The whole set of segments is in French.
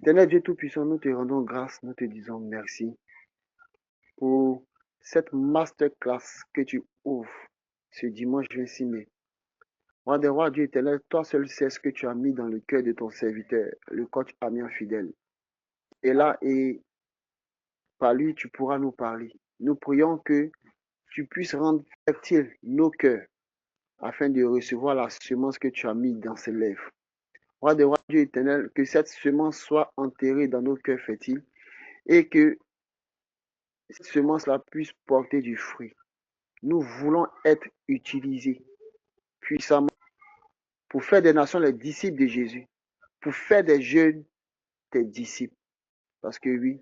Éternel Dieu Tout-Puissant, nous te rendons grâce, nous te disons merci pour cette masterclass que tu ouvres ce dimanche 26 mai. Roi des rois, Dieu éternel, toi seul sais ce que tu as mis dans le cœur de ton serviteur, le coach Amiens fidèle. Et là, et par lui, tu pourras nous parler. Nous prions que tu puisses rendre fertile nos cœurs afin de recevoir la semence que tu as mis dans ses lèvres. Roi des rois, Dieu éternel, que cette semence soit enterrée dans nos cœurs fertiles et que cette semence-là puisse porter du fruit. Nous voulons être utilisés puissamment pour faire des nations les disciples de Jésus, pour faire des jeunes tes disciples. Parce que oui,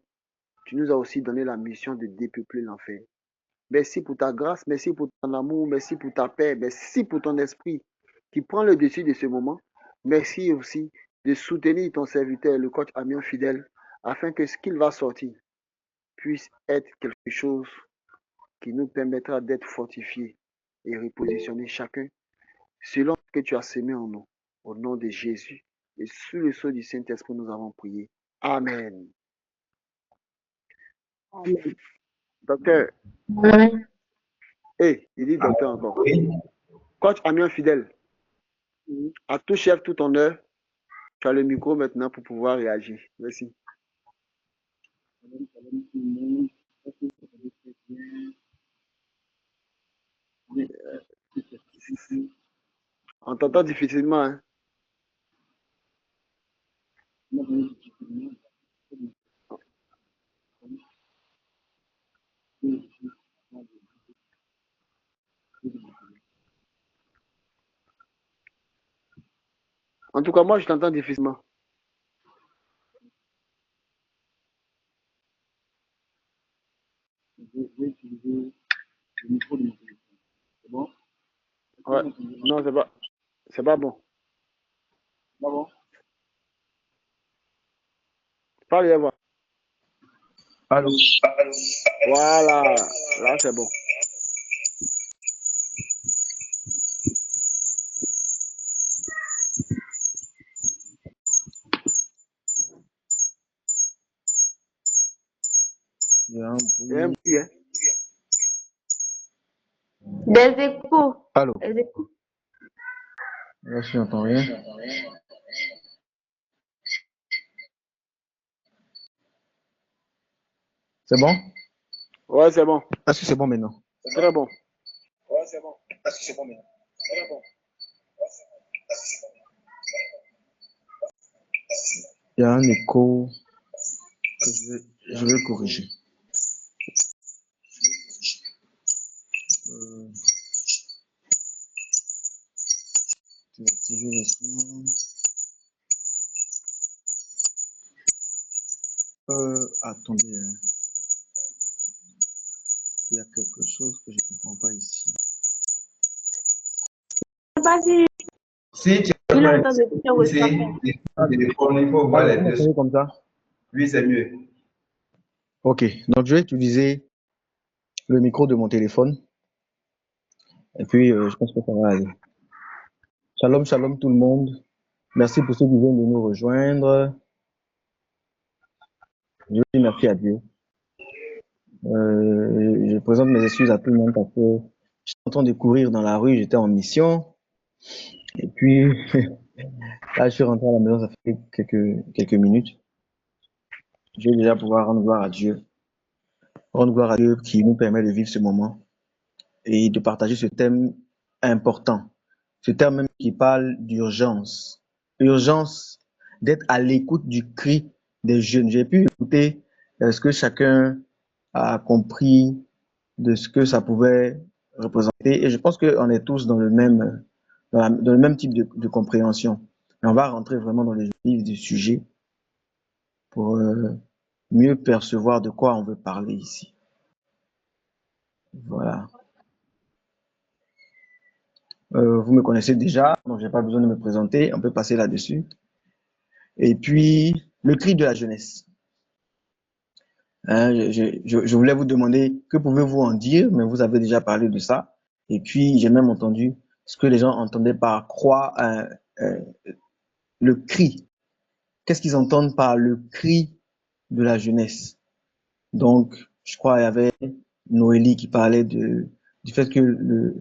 tu nous as aussi donné la mission de dépeupler l'enfer. Merci pour ta grâce, merci pour ton amour, merci pour ta paix, merci pour ton esprit qui prend le dessus de ce moment. Merci aussi de soutenir ton serviteur, le coach Amiens fidèle, afin que ce qu'il va sortir puisse être quelque chose qui nous permettra d'être fortifiés et repositionnés chacun selon ce que tu as semé en nous. Au nom de Jésus et sous le sceau du Saint-Esprit, nous avons prié. Amen. Amen. Docteur, Amen. il dit docteur encore. Oui. Coach Amiens fidèle, à tout chef, tout honneur, tu as le micro maintenant pour pouvoir réagir. Merci. On t'entend difficilement. Hein? En tout cas, moi, je t'entends difficilement. Ouais. Non, c'est pas bon. Parlez à voir. Allô? Voilà, là c'est bon. Il y a un Il y a un bruit. bruit, hein? Des échos. Allô? Des échos. Là, je n'entends rien. C'est bon? Ouais, c'est bon. Est-ce que c'est bon maintenant? Très bon. Il y a un écho que je vais corriger. Je vais activer le son. Attendez, hein. Il y a quelque chose que je ne comprends pas ici. Pas si Si tu il as entend de te ressembler. le téléphone, il faut voir Allô, les vous deux. m'entendez comme ça? Oui, c'est mieux. Ok, donc je vais utiliser le micro de mon téléphone et puis je pense que ça va aller. Shalom, shalom tout le monde. Merci pour ceux qui viennent de nous rejoindre. Je dis merci à Dieu. Je présente mes excuses à tout le monde parce que j'étais en train de courir dans la rue, j'étais en mission. Et puis, là, je suis rentré à la maison, ça fait quelques minutes. Je vais déjà pouvoir rendre gloire à Dieu. Rendre gloire à Dieu qui nous permet de vivre ce moment et de partager ce thème important. Ce thème même qui parle d'urgence. Urgence d'être à l'écoute du cri des jeunes. J'ai pu écouter ce que chacun a compris de ce que ça pouvait représenter. Et je pense qu'on est tous dans le même, dans le même type de compréhension. Mais on va rentrer vraiment dans le vif du sujet pour mieux percevoir de quoi on veut parler ici. Voilà. Vous me connaissez déjà, donc je n'ai pas besoin de me présenter. On peut passer là-dessus. Et puis, le cri de la jeunesse. Hein, je voulais vous demander que pouvez-vous en dire, mais vous avez déjà parlé de ça. Et puis, j'ai même entendu ce que les gens entendaient par croix, le cri qu'est-ce qu'ils entendent par le cri de la jeunesse? Donc, je crois il y avait Noélie qui parlait du fait que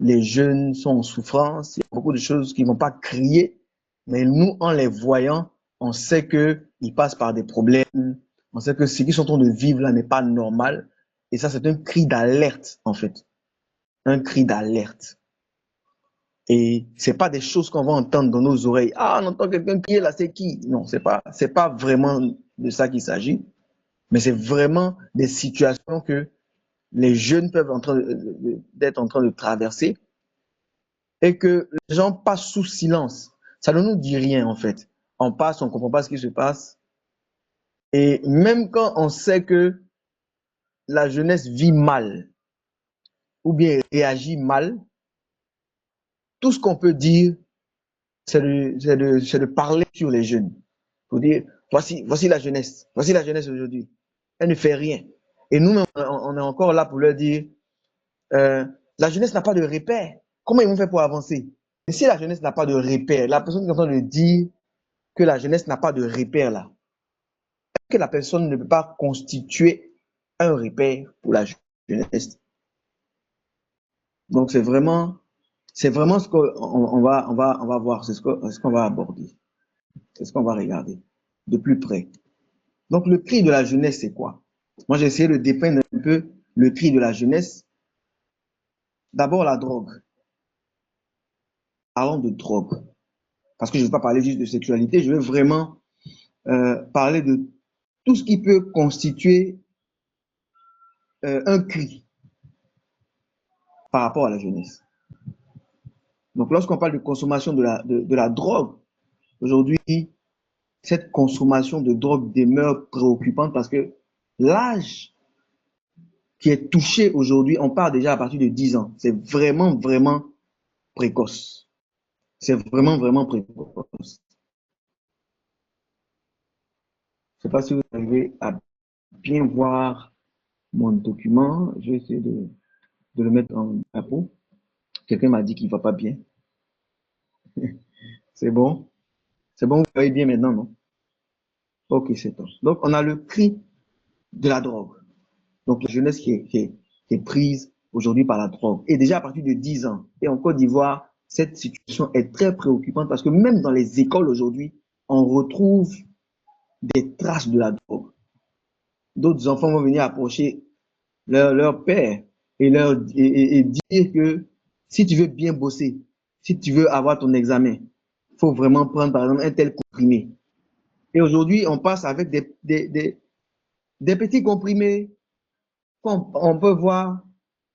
les jeunes sont en souffrance. Il y a beaucoup de choses qui ne vont pas crier, mais nous, en les voyant, on sait qu'ils passent par des problèmes. On sait que ce qu'ils sont en train de vivre là n'est pas normal. Et ça, c'est un cri d'alerte, en fait. Un cri d'alerte. Et c'est pas des choses qu'on va entendre dans nos oreilles. Ah, on entend quelqu'un crier là, c'est qui? Non, c'est pas vraiment de ça qu'il s'agit. Mais c'est vraiment des situations que les jeunes peuvent d'être en train de traverser et que les gens passent sous silence. Ça ne nous dit rien en fait. On passe, on ne comprend pas ce qui se passe. Et même quand on sait que la jeunesse vit mal ou bien réagit mal, tout ce qu'on peut dire, c'est de parler sur les jeunes. Pour dire, voici la jeunesse aujourd'hui. Elle ne fait rien. Et nous, on est encore là pour leur dire, la jeunesse n'a pas de repère. Comment ils vont faire pour avancer? Et si la jeunesse n'a pas de repère, la personne qui est en train de dire que la jeunesse n'a pas de repère là, est-ce que la personne ne peut pas constituer un repère pour la jeunesse? Donc c'est vraiment ce qu'on va voir, c'est ce qu'on va aborder, c'est ce qu'on va regarder de plus près. Donc le cri de la jeunesse, c'est quoi? Moi j'ai essayé de dépeindre un peu le cri de la jeunesse. D'abord la drogue. Parlons de drogue. Parce que je ne vais pas parler juste de sexualité, je veux vraiment parler de tout ce qui peut constituer un cri par rapport à la jeunesse. Donc, lorsqu'on parle de consommation de la drogue, aujourd'hui, cette consommation de drogue demeure préoccupante parce que l'âge qui est touché aujourd'hui, on parle déjà à partir de 10 ans. C'est vraiment, vraiment précoce. C'est vraiment, vraiment précoce. Je ne sais pas si vous arrivez à bien voir mon document. Je vais essayer de le mettre en chapeau. Quelqu'un m'a dit qu'il ne va pas bien. C'est bon? C'est bon, vous voyez bien maintenant, non? Ok, c'est top. Donc, on a le cri de la drogue. Donc, la jeunesse qui est prise aujourd'hui par la drogue. Et déjà à partir de 10 ans. Et en Côte d'Ivoire, cette situation est très préoccupante parce que même dans les écoles aujourd'hui, on retrouve des traces de la drogue. D'autres enfants vont venir approcher leur père et dire que si tu veux bien bosser, si tu veux avoir ton examen, il faut vraiment prendre par exemple un tel comprimé. Et aujourd'hui, on passe avec des petits comprimés qu'on peut voir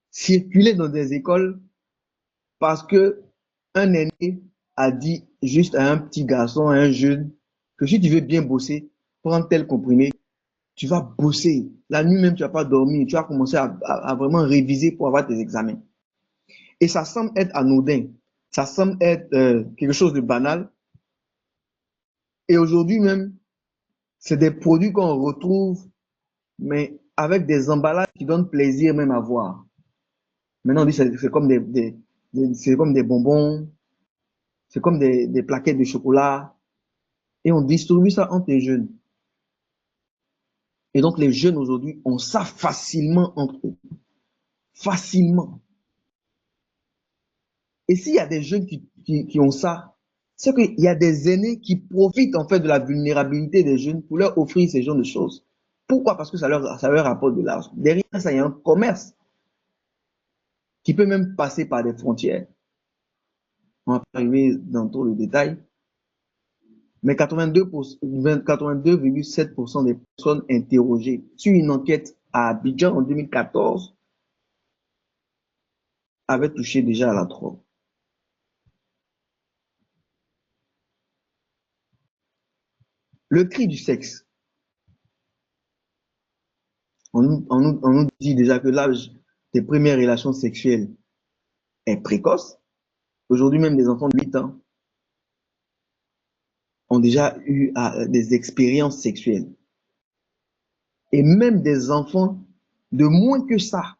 circuler dans des écoles parce que un aîné a dit juste à un petit garçon, à un jeune, que si tu veux bien bosser, prends tel comprimé, tu vas bosser. La nuit même, tu vas pas dormir, tu vas commencer à vraiment réviser pour avoir tes examens. Et ça semble être anodin, ça semble être quelque chose de banal. Et aujourd'hui même, c'est des produits qu'on retrouve, mais avec des emballages qui donnent plaisir même à voir. Maintenant, on dit c'est comme c'est comme des bonbons, c'est comme des plaquettes de chocolat, et on distribue ça entre les jeunes. Et donc, les jeunes aujourd'hui ont ça facilement entre eux. Facilement. Et s'il y a des jeunes qui ont ça, c'est qu'il y a des aînés qui profitent en fait de la vulnérabilité des jeunes pour leur offrir ce genre de choses. Pourquoi? Parce que ça leur apporte de l'argent. Derrière ça, il y a un commerce qui peut même passer par des frontières. On va pas arriver dans tout le détail. Mais 82,7% des personnes interrogées sur une enquête à Abidjan en 2014 avaient touché déjà à la drogue. Le cri du sexe. On nous dit déjà que l'âge des premières relations sexuelles est précoce. Aujourd'hui, même des enfants de 8 ans ont déjà eu des expériences sexuelles. Et même des enfants de moins que ça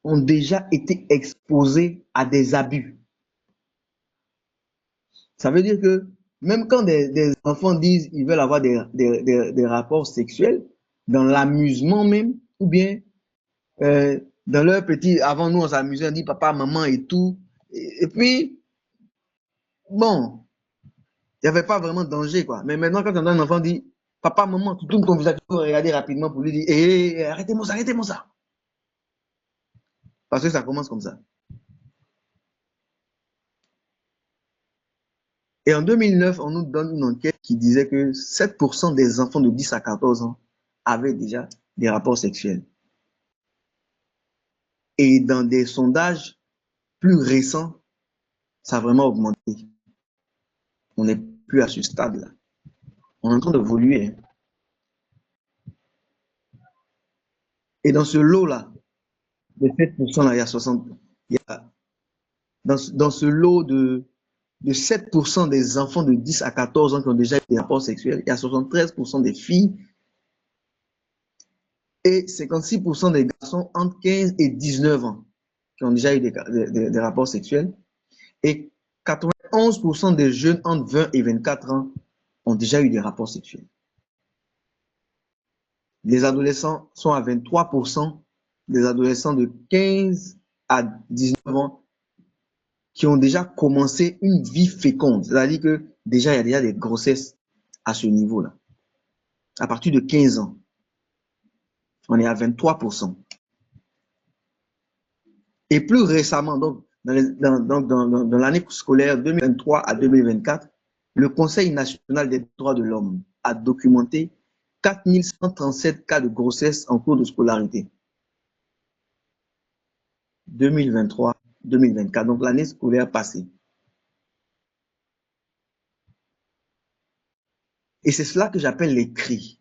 ont déjà été exposés à des abus. Ça veut dire que même quand des enfants disent qu'ils veulent avoir des rapports sexuels, dans l'amusement même, ou bien dans leur petit, avant nous on s'amusait, on dit papa, maman et tout. Et puis, bon, il n'y avait pas vraiment de danger, quoi. Mais maintenant, quand on a un enfant dit papa, maman, tu tournes ton visage, tu peux regarder rapidement pour lui dire arrêtez-moi ça, arrêtez-moi ça. Parce que ça commence comme ça. Et en 2009, on nous donne une enquête qui disait que 7% des enfants de 10 à 14 ans avaient déjà des rapports sexuels. Et dans des sondages plus récents, ça a vraiment augmenté. On n'est plus à ce stade-là. On est en train d'évoluer. Et dans ce lot-là, de 7%, là, il y a 60. Dans ce lot de 7% des enfants de 10 à 14 ans qui ont déjà eu des rapports sexuels, il y a 73% des filles et 56% des garçons entre 15 et 19 ans qui ont déjà eu des rapports sexuels. Et 91% des jeunes entre 20 et 24 ans ont déjà eu des rapports sexuels. Les adolescents sont à 23%, des adolescents de 15 à 19 ans qui ont déjà commencé une vie féconde. C'est-à-dire que déjà, il y a déjà des grossesses à ce niveau-là. À partir de 15 ans, on est à 23%. Et plus récemment, donc, dans l'année scolaire 2023 à 2024, le Conseil national des droits de l'homme a documenté 4137 cas de grossesse en cours de scolarité. 2023-2024, donc l'année scolaire passée. Et c'est cela que j'appelle les cris.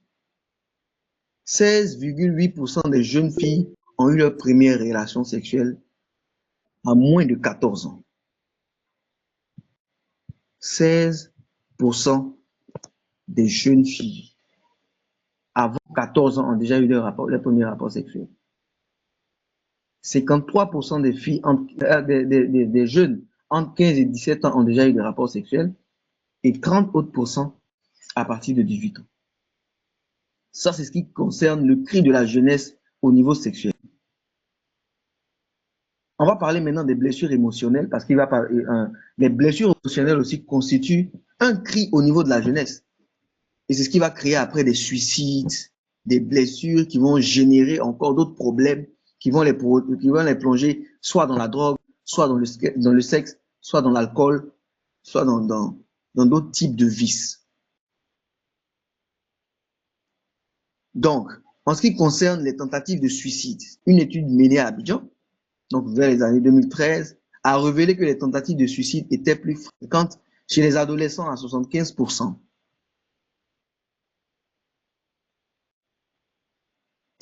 16,8% des jeunes filles ont eu leur première relation sexuelle à moins de 14 ans. 16% des jeunes filles avant 14 ans ont déjà eu leur premier rapport sexuel. 53% des filles, des jeunes entre 15 et 17 ans ont déjà eu des rapports sexuels et 30 autres % à partir de 18 ans. Ça, c'est ce qui concerne le cri de la jeunesse au niveau sexuel. On va parler maintenant des blessures émotionnelles parce qu'il va parler, les blessures émotionnelles aussi constituent un cri au niveau de la jeunesse. Et c'est ce qui va créer après des suicides, des blessures qui vont générer encore d'autres problèmes qui vont les plonger soit dans la drogue, soit dans le sexe, soit dans l'alcool, soit dans d'autres types de vices. Donc, en ce qui concerne les tentatives de suicide, une étude menée à Abidjan, donc vers les années 2013, a révélé que les tentatives de suicide étaient plus fréquentes chez les adolescents à 75%.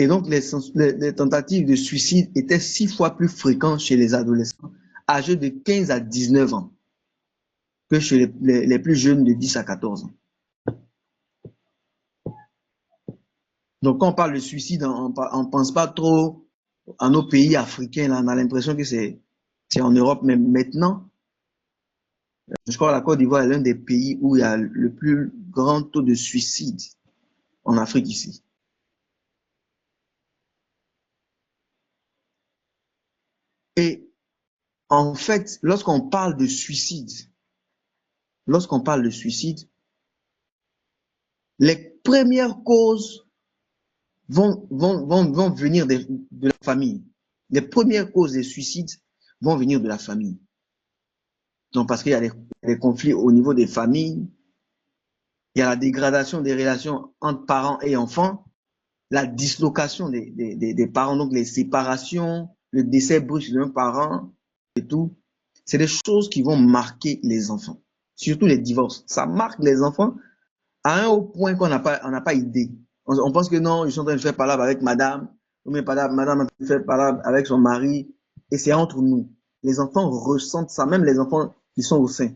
Et donc, les tentatives de suicide étaient 6 fois plus fréquentes chez les adolescents âgés de 15 à 19 ans que chez les plus jeunes de 10 à 14 ans. Donc, quand on parle de suicide, on ne pense pas trop à nos pays africains. Là, on a l'impression que c'est en Europe. Mais maintenant, je crois que la Côte d'Ivoire est l'un des pays où il y a le plus grand taux de suicide en Afrique ici. Et en fait, lorsqu'on parle de suicide, les premières causes vont venir de la famille. Les premières causes des suicides vont venir de la famille. Donc, parce qu'il y a des conflits au niveau des familles, il y a la dégradation des relations entre parents et enfants, la dislocation des parents, donc les séparations, le décès brusque d'un parent et tout. C'est des choses qui vont marquer les enfants, surtout les divorces. Ça marque les enfants à un haut point qu'on n'a pas idée. On pense que non, ils sont en train de faire palabre avec madame, ou bien madame est en train de faire palabre avec son mari, et c'est entre nous. Les enfants ressentent ça, même les enfants qui sont au sein.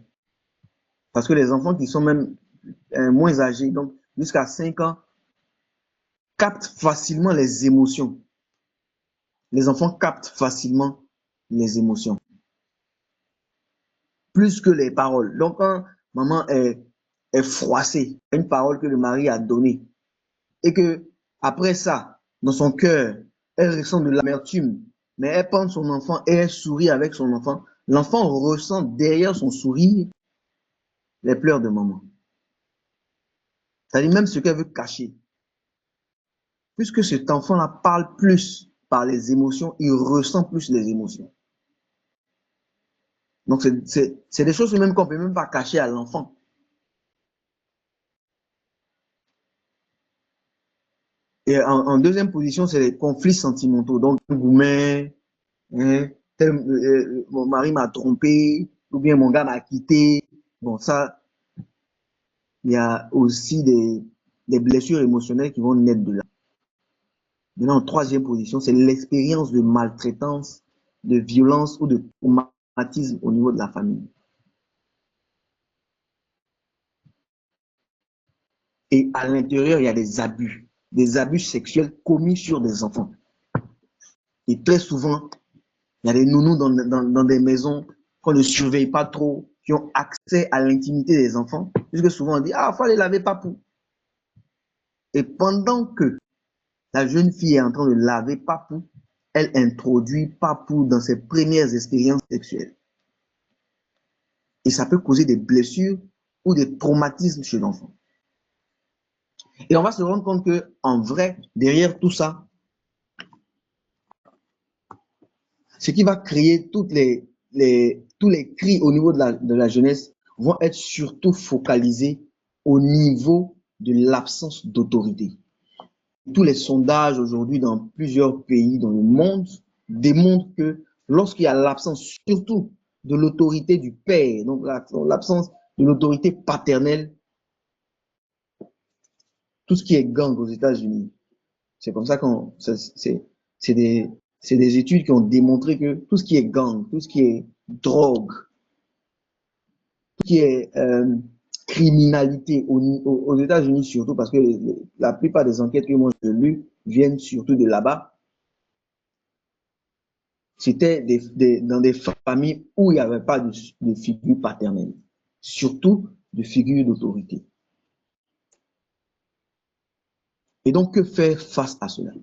Parce que les enfants qui sont même moins âgés, donc jusqu'à 5 ans, captent facilement les émotions. Les enfants captent facilement les émotions. Plus que les paroles. Donc, quand maman est est froissée, une parole que le mari a donnée, et que après ça, dans son cœur, elle ressent de l'amertume, mais elle prend son enfant et elle sourit avec son enfant, l'enfant ressent derrière son sourire les pleurs de maman. C'est-à-dire même ce qu'elle veut cacher. Puisque cet enfant-là parle plus par les émotions, il ressent plus les émotions. Donc, c'est des choses même qu'on ne peut même pas cacher à l'enfant. Et en deuxième position, c'est les conflits sentimentaux. Donc, Goumen, hein, mon mari m'a trompé, ou bien mon gars m'a quitté. Bon, ça, il y a aussi des blessures émotionnelles qui vont naître de là. Maintenant, en troisième position, c'est l'expérience de maltraitance, de violence ou de traumatisme au niveau de la famille. Et à l'intérieur, il y a des abus sexuels commis sur des enfants. Et très souvent, il y a des nounous dans des maisons qu'on ne surveille pas trop, qui ont accès à l'intimité des enfants, puisque souvent on dit, ah, il faut aller laver papou. Et pendant que la jeune fille est en train de laver papou, elle introduit papou dans ses premières expériences sexuelles. Et ça peut causer des blessures ou des traumatismes chez l'enfant. Et on va se rendre compte que, en vrai, derrière tout ça, ce qui va créer tous les cris au niveau de la jeunesse vont être surtout focalisés au niveau de l'absence d'autorité. Tous les sondages aujourd'hui dans plusieurs pays dans le monde démontrent que lorsqu'il y a l'absence surtout de l'autorité du père, donc l'absence de l'autorité paternelle, tout ce qui est gang aux États-Unis, c'est comme ça qu'on, c'est des études qui ont démontré que tout ce qui est gang, tout ce qui est drogue, tout ce qui est criminalité aux États-Unis surtout, parce que la plupart des enquêtes que moi j'ai lues viennent surtout de là-bas, c'était dans des familles où il n'y avait pas de figure paternelle, surtout de figure d'autorité. Et donc, que faire face à cela?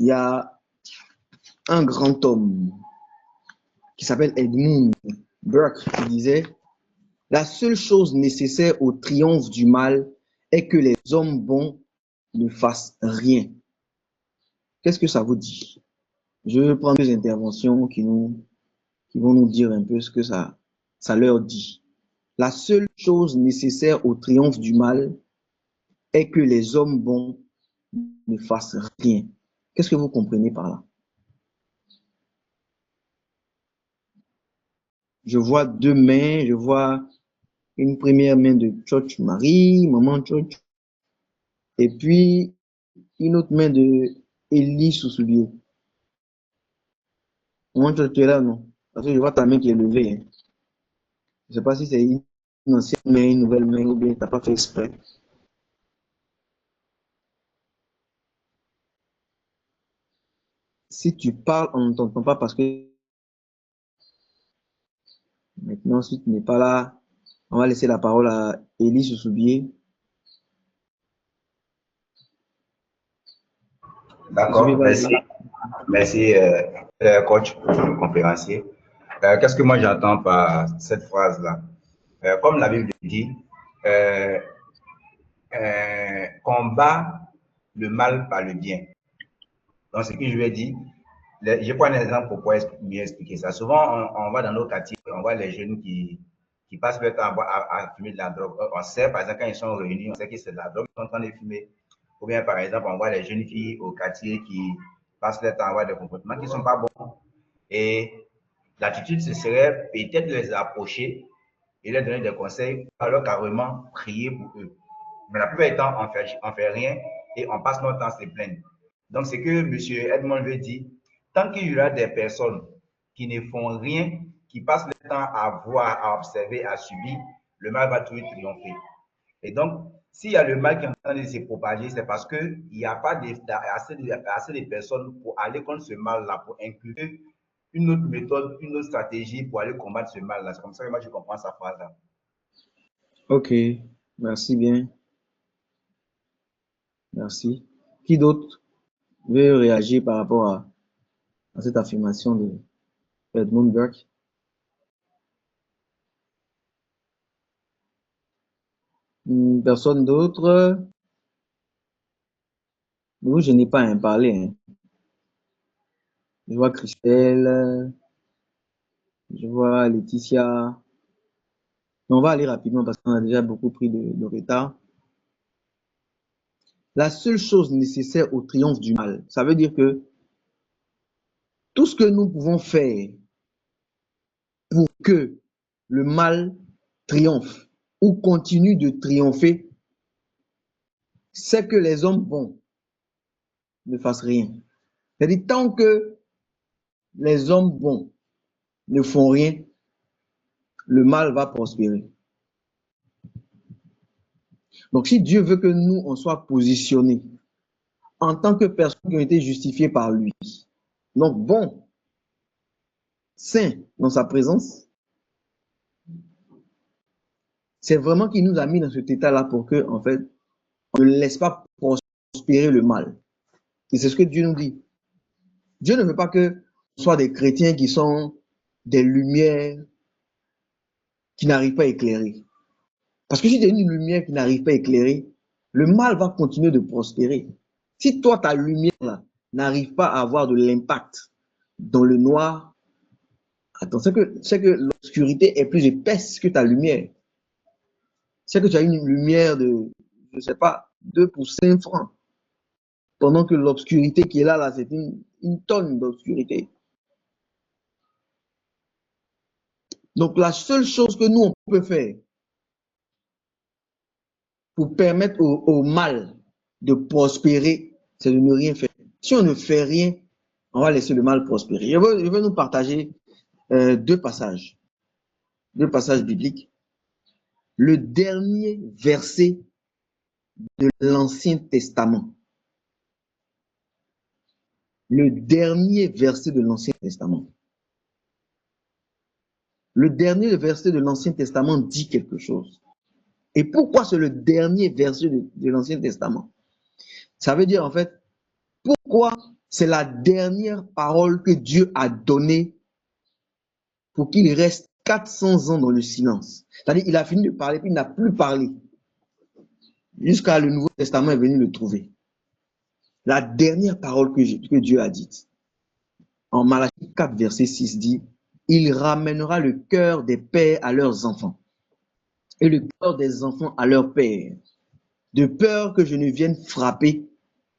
Il y a un grand homme qui s'appelle Edmund Burke qui disait « La seule chose nécessaire au triomphe du mal est que les hommes bons ne fassent rien. » Qu'est-ce que ça vous dit? Je vais prendre deux interventions qui vont nous dire un peu ce que ça leur dit. La seule chose nécessaire au triomphe du mal est que les hommes bons ne fassent rien. Qu'est-ce que vous comprenez par là? Je vois deux mains, je vois une première main de Church Marie, maman Church, et puis une autre main de Élie Soussoulier. Maman Church, tu es là, non? Parce que je vois ta main qui est levée. Hein. Je ne sais pas si c'est une ancienne main, une nouvelle main, ou bien tu n'as pas fait exprès. Si tu parles, on ne t'entend pas parce que maintenant, si tu n'es pas là, on va laisser la parole à Élie Soussoulier. D'accord, merci. Merci, coach, conférencier. Qu'est-ce que moi j'entends par cette phrase-là? Comme la Bible dit, euh, combat le mal par le bien. Donc, ce que je vais dire, je prends un exemple pour pouvoir mieux expliquer ça. Souvent, on va dans nos quartiers, on voit les jeunes qui passent leur temps à fumer de la drogue. On sait, par exemple, quand ils sont réunis, on sait que c'est de la drogue qu'ils sont en train de fumer. Ou bien, par exemple, on voit les jeunes filles au quartier qui passent leur temps à avoir des comportements qui ne sont pas bons. Et l'attitude, ce serait peut-être les approcher et leur donner des conseils, alors carrément prier pour eux. Mais la plupart du temps, on fait rien et on passe notre temps à se plaindre. Donc, c'est que M. Edmond veut dire, tant qu'il y aura des personnes qui ne font rien, qui passent le temps à voir, à observer, à subir, le mal va toujours triompher. Et donc, s'il y a le mal qui est en train de se propager, c'est parce qu'il n'y a pas assez de personnes pour aller contre ce mal-là, pour inculquer une autre méthode, une autre stratégie pour aller combattre ce mal-là. C'est comme ça que moi, je comprends sa phrase-là. Ok, merci bien. Merci. Qui d'autre veut réagir par rapport à cette affirmation de Edmund Burke? Personne d'autre? Nous, je n'ai pas à en parler. Hein. Je vois Christelle, je vois Laetitia. Mais on va aller rapidement parce qu'on a déjà beaucoup pris de retard. La seule chose nécessaire au triomphe du mal, ça veut dire que tout ce que nous pouvons faire pour que le mal triomphe ou continue de triompher, c'est que les hommes bons ne fassent rien. C'est-à-dire, tant que les hommes bons ne font rien, le mal va prospérer. Donc, si Dieu veut que nous, on soit positionnés en tant que personnes qui ont été justifiées par lui, donc bon, saint dans sa présence, c'est vraiment qu'il nous a mis dans cet état-là pour que, en fait, on ne laisse pas prospérer le mal. Et c'est ce que Dieu nous dit. Dieu ne veut pas que ce soit des chrétiens qui sont des lumières qui n'arrivent pas à éclairer. Parce que si tu es une lumière qui n'arrive pas à éclairer, le mal va continuer de prospérer. Si toi, ta lumière n'arrive pas à avoir de l'impact dans le noir, attends, c'est que l'obscurité est plus épaisse que ta lumière. C'est que tu as une lumière de, je ne sais pas, 2 pour 5 francs. Pendant que l'obscurité qui est là, c'est une tonne d'obscurité. Donc, la seule chose que nous, on peut faire pour permettre au mal de prospérer, c'est de ne rien faire. Si on ne fait rien, on va laisser le mal prospérer. Je veux nous partager deux passages bibliques. Le dernier verset de l'Ancien Testament. Le dernier verset de l'Ancien Testament. Le dernier verset de l'Ancien Testament dit quelque chose. Et pourquoi c'est le dernier verset de l'Ancien Testament? Ça veut dire en fait, pourquoi c'est la dernière parole que Dieu a donnée pour qu'il reste 400 ans dans le silence. C'est-à-dire qu'il a fini de parler, puis il n'a plus parlé. Jusqu'à le Nouveau Testament est venu le trouver. La dernière parole que Dieu a dite. En Malachie 4, verset 6 dit, « Il ramènera le cœur des pères à leurs enfants, et le cœur des enfants à leurs pères, de peur que je ne vienne frapper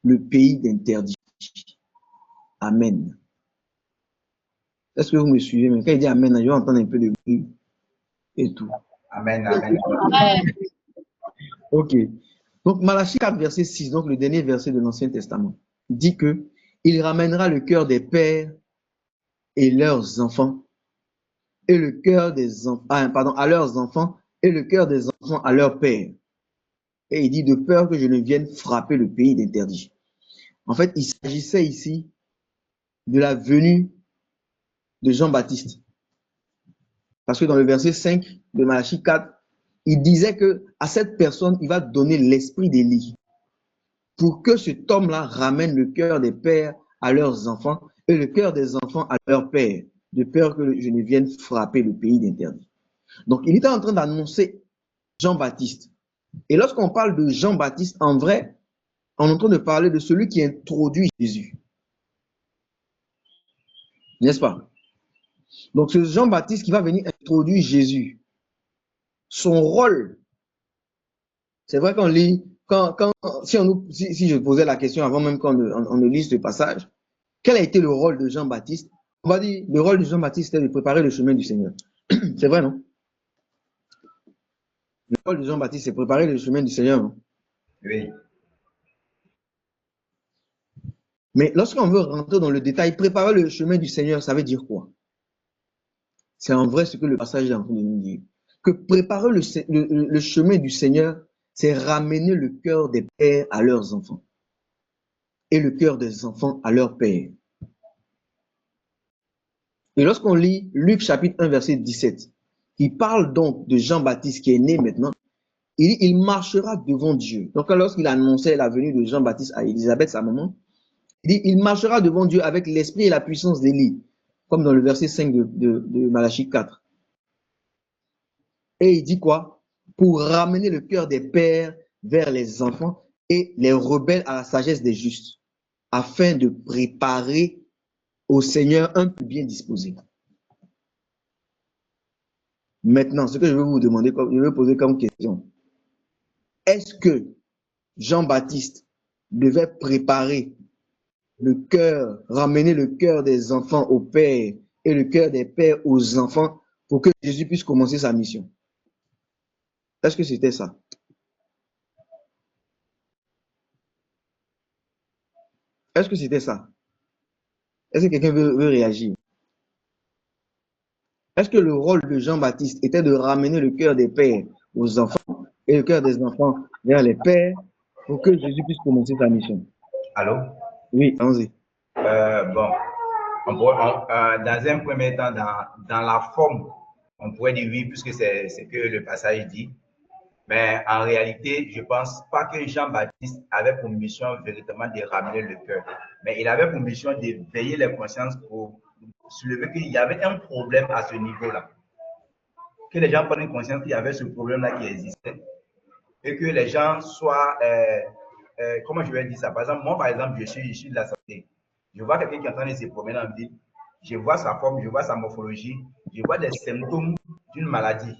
le pays d'interdit. » Amen. Est-ce que vous me suivez? Mais quand il dit Amen, je vais entendre un peu de bruit et tout. Amen, amen. Ok. Donc, Malachie 4, verset 6, donc le dernier verset de l'Ancien Testament, dit que il ramènera le cœur des pères et leurs enfants, et le cœur des enfants, à leurs enfants, et le cœur des enfants à leur père. Et il dit de peur que je ne vienne frapper le pays d'interdit. En fait, il s'agissait ici de la venue de Jean-Baptiste. Parce que dans le verset 5 de Malachie 4, il disait que à cette personne, il va donner l'esprit d'Élie pour que cet homme-là ramène le cœur des pères à leurs enfants et le cœur des enfants à leur père, de peur que je ne vienne frapper le pays d'interdit. Donc, il était en train d'annoncer Jean-Baptiste. Et lorsqu'on parle de Jean-Baptiste, en vrai, on est en train de parler de celui qui introduit Jésus. N'est-ce pas? Donc, c'est Jean-Baptiste qui va venir introduire Jésus. Son rôle, c'est vrai qu'on lit, si je posais la question avant même qu'on ne lise le passage, quel a été le rôle de Jean-Baptiste? On va dire, le rôle de Jean-Baptiste était de préparer le chemin du Seigneur. C'est vrai, non? Le rôle de Jean-Baptiste, c'est préparer le chemin du Seigneur, non? Oui. Mais lorsqu'on veut rentrer dans le détail, préparer le chemin du Seigneur, ça veut dire quoi? C'est en vrai ce que le passage est en train de nous dire. Que préparer le chemin du Seigneur, c'est ramener le cœur des pères à leurs enfants et le cœur des enfants à leur père. Et lorsqu'on lit Luc chapitre 1, verset 17, il parle donc de Jean-Baptiste qui est né maintenant, il dit, il marchera devant Dieu. Donc lorsqu'il annonçait la venue de Jean-Baptiste à Élisabeth, sa maman, il dit, il marchera devant Dieu avec l'esprit et la puissance d'Élie, comme dans le verset 5 de Malachie 4. Et il dit quoi? Pour ramener le cœur des pères vers les enfants et les rebelles à la sagesse des justes, afin de préparer au Seigneur un peu bien disposé. Maintenant, ce que je veux vous demander, je veux poser comme question, est-ce que Jean-Baptiste devait préparer le cœur, ramener le cœur des enfants au Père et le cœur des pères aux enfants pour que Jésus puisse commencer sa mission? Est-ce que c'était ça? Est-ce que c'était ça? Est-ce que quelqu'un veut réagir? Est-ce que le rôle de Jean-Baptiste était de ramener le cœur des pères aux enfants et le cœur des enfants vers les pères pour que Jésus puisse commencer sa mission? Allô? Oui, allons-y. Bon, dans un premier temps, dans la forme, on pourrait dire oui, puisque c'est ce que le passage dit. Mais en réalité, je ne pense pas que Jean-Baptiste avait pour mission véritablement de ramener le cœur. Mais il avait pour mission de veiller les consciences pour soulever qu'il y avait un problème à ce niveau-là. Que les gens prennent conscience qu'il y avait ce problème-là qui existait. Et que les gens soient, comment je vais dire ça? Par exemple, moi, par exemple, je suis issu de la santé. Je vois quelqu'un qui est en train de se promener en ville. Je vois sa forme, je vois sa morphologie, je vois des symptômes d'une maladie.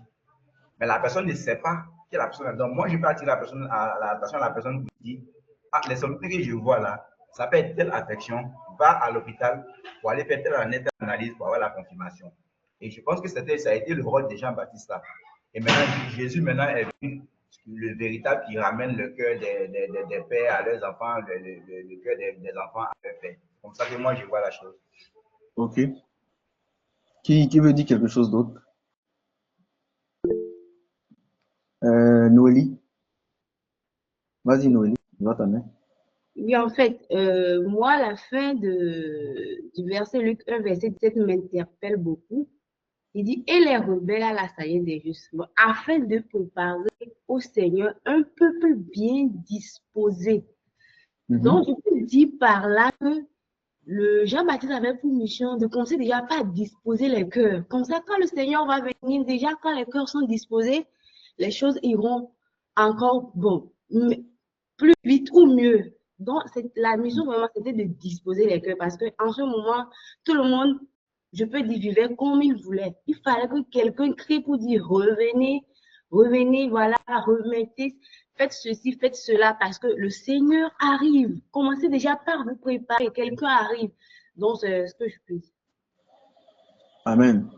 Mais la personne ne sait pas qui est la personne. Donc, moi, je peux attirer l'attention à la personne qui dit, ah, les symptômes que je vois là, ça peut être telle affection, va à l'hôpital pour aller faire telle analyse pour avoir la confirmation. Et je pense que ça a été le rôle de Jean-Baptiste là. Et maintenant, Jésus maintenant est venu, le véritable qui ramène le cœur des pères à leurs enfants, le cœur des enfants à leurs pères. Comme ça que moi, je vois la chose. Ok. Qui veut dire quelque chose d'autre? Noélie. Vas-y, Noélie, je vois ta main. Oui, en fait, moi, la fin du verset Luc 1, verset 17 m'interpelle beaucoup. Il dit, et les rebelles à la sagesse des justes, bon, afin de préparer au Seigneur un peuple bien disposé. Donc, je peux dire par là que le Jean-Baptiste avait pour mission de commencer déjà par disposer les cœurs. Comme ça, quand le Seigneur va venir, déjà quand les cœurs sont disposés, les choses iront encore bon, plus vite ou mieux. Donc, la mission vraiment, c'était de disposer les cœurs parce qu'en ce moment, tout le monde, je peux dire, vivait comme il voulait. Il fallait que quelqu'un crie pour dire revenez, revenez, voilà, remettez, faites ceci, faites cela parce que le Seigneur arrive. Commencez déjà par vous préparer, quelqu'un arrive. Donc, c'est ce que je peux dire. Amen.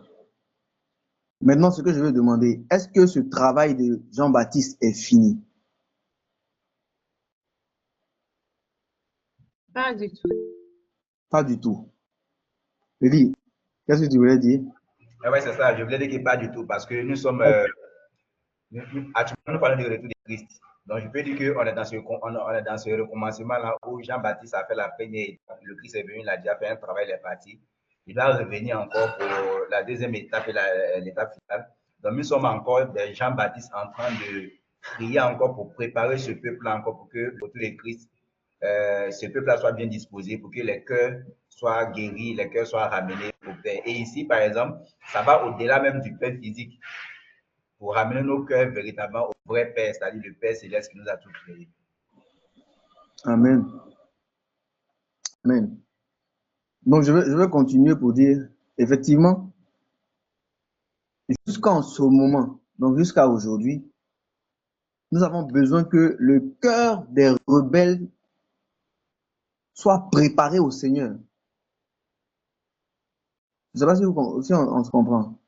Maintenant, ce que je veux demander, est-ce que ce travail de Jean-Baptiste est fini? Pas du tout. Pas du tout. Eli, qu'est-ce que tu voulais dire? Oui, c'est ça. Je voulais dire que pas du tout parce que nous sommes, actuellement, nous parlons du retour de Christ. Donc, je peux dire qu'on est dans ce recommencement-là où Jean-Baptiste a fait la première étape. Le Christ est venu, il a déjà fait un travail, il est parti. Il doit revenir encore pour la deuxième étape et l'étape finale. Donc, nous sommes encore des Jean-Baptiste en train de prier encore pour préparer ce peuple-là encore pour que le retour de Christ, ce peuple-là soit bien disposé, pour que les cœurs soient guéris, les cœurs soient ramenés au Père. Et ici, par exemple, ça va au-delà même du Père physique, pour ramener nos cœurs véritablement au vrai Père, c'est-à-dire le Père céleste qui nous a tout créé. Amen. Amen. Donc, je vais continuer pour dire, effectivement, jusqu'en ce moment, donc jusqu'à aujourd'hui, nous avons besoin que le cœur des rebelles soit préparé au Seigneur. Je ne sais pas si, on se comprend.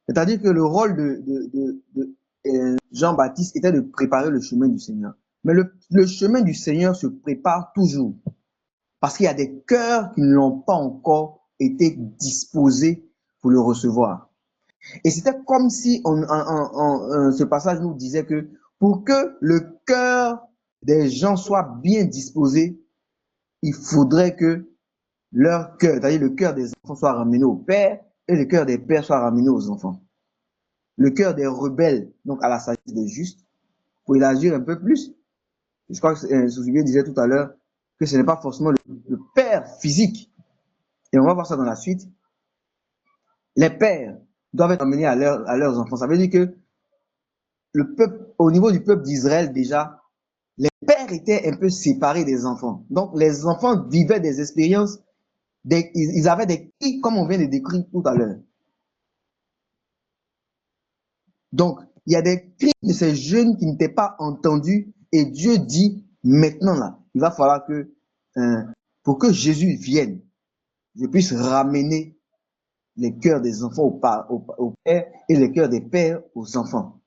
C'est-à-dire que le rôle de Jean-Baptiste était de préparer le chemin du Seigneur. Mais le chemin du Seigneur se prépare toujours. Parce qu'il y a des cœurs qui n'ont pas encore été disposés pour le recevoir. Et c'était comme si ce passage nous disait que pour que le cœur des gens soit bien disposé, il faudrait que leur cœur, c'est-à-dire le cœur des enfants soit ramené au père et le cœur des pères soit ramené aux enfants. Le cœur des rebelles, donc à la sagesse des justes, pour élargir un peu plus. Je crois que Sousibier disait tout à l'heure que ce n'est pas forcément le père physique. Et on va voir ça dans la suite. Les pères doivent être amenés à leurs enfants. Ça veut dire que le peuple, au niveau du peuple d'Israël déjà, les pères étaient un peu séparés des enfants. Donc les enfants vivaient des expériences, ils avaient des cris comme on vient de décrire tout à l'heure. Donc il y a des cris de ces jeunes qui n'étaient pas entendus et Dieu dit maintenant là, il va falloir que pour que Jésus vienne, je puisse ramener les cœurs des enfants au père et les cœurs des pères aux enfants.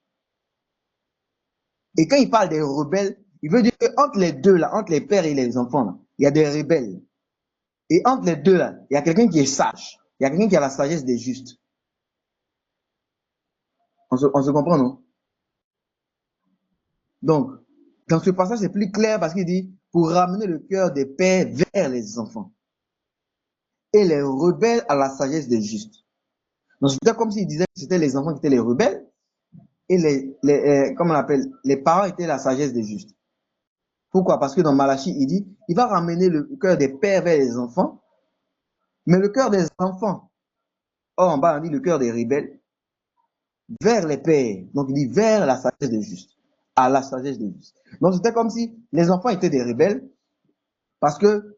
Et quand il parle des rebelles, il veut dire qu'entre les deux là, entre les pères et les enfants là, il y a des rebelles. Et entre les deux là, il y a quelqu'un qui est sage. Il y a quelqu'un qui a la sagesse des justes. On se comprend, non? Donc, dans ce passage, c'est plus clair parce qu'il dit pour ramener le cœur des pères vers les enfants et les rebelles à la sagesse des justes. Donc, c'était comme s'il disait que c'était les enfants qui étaient les rebelles et comment on appelle, les parents étaient la sagesse des justes. Pourquoi? Parce que dans Malachie, il dit, il va ramener le cœur des pères vers les enfants, mais le cœur des enfants, or en bas on dit le cœur des rebelles, vers les pères. Donc il dit vers la sagesse des justes, à la sagesse des justes. Donc c'était comme si les enfants étaient des rebelles, parce que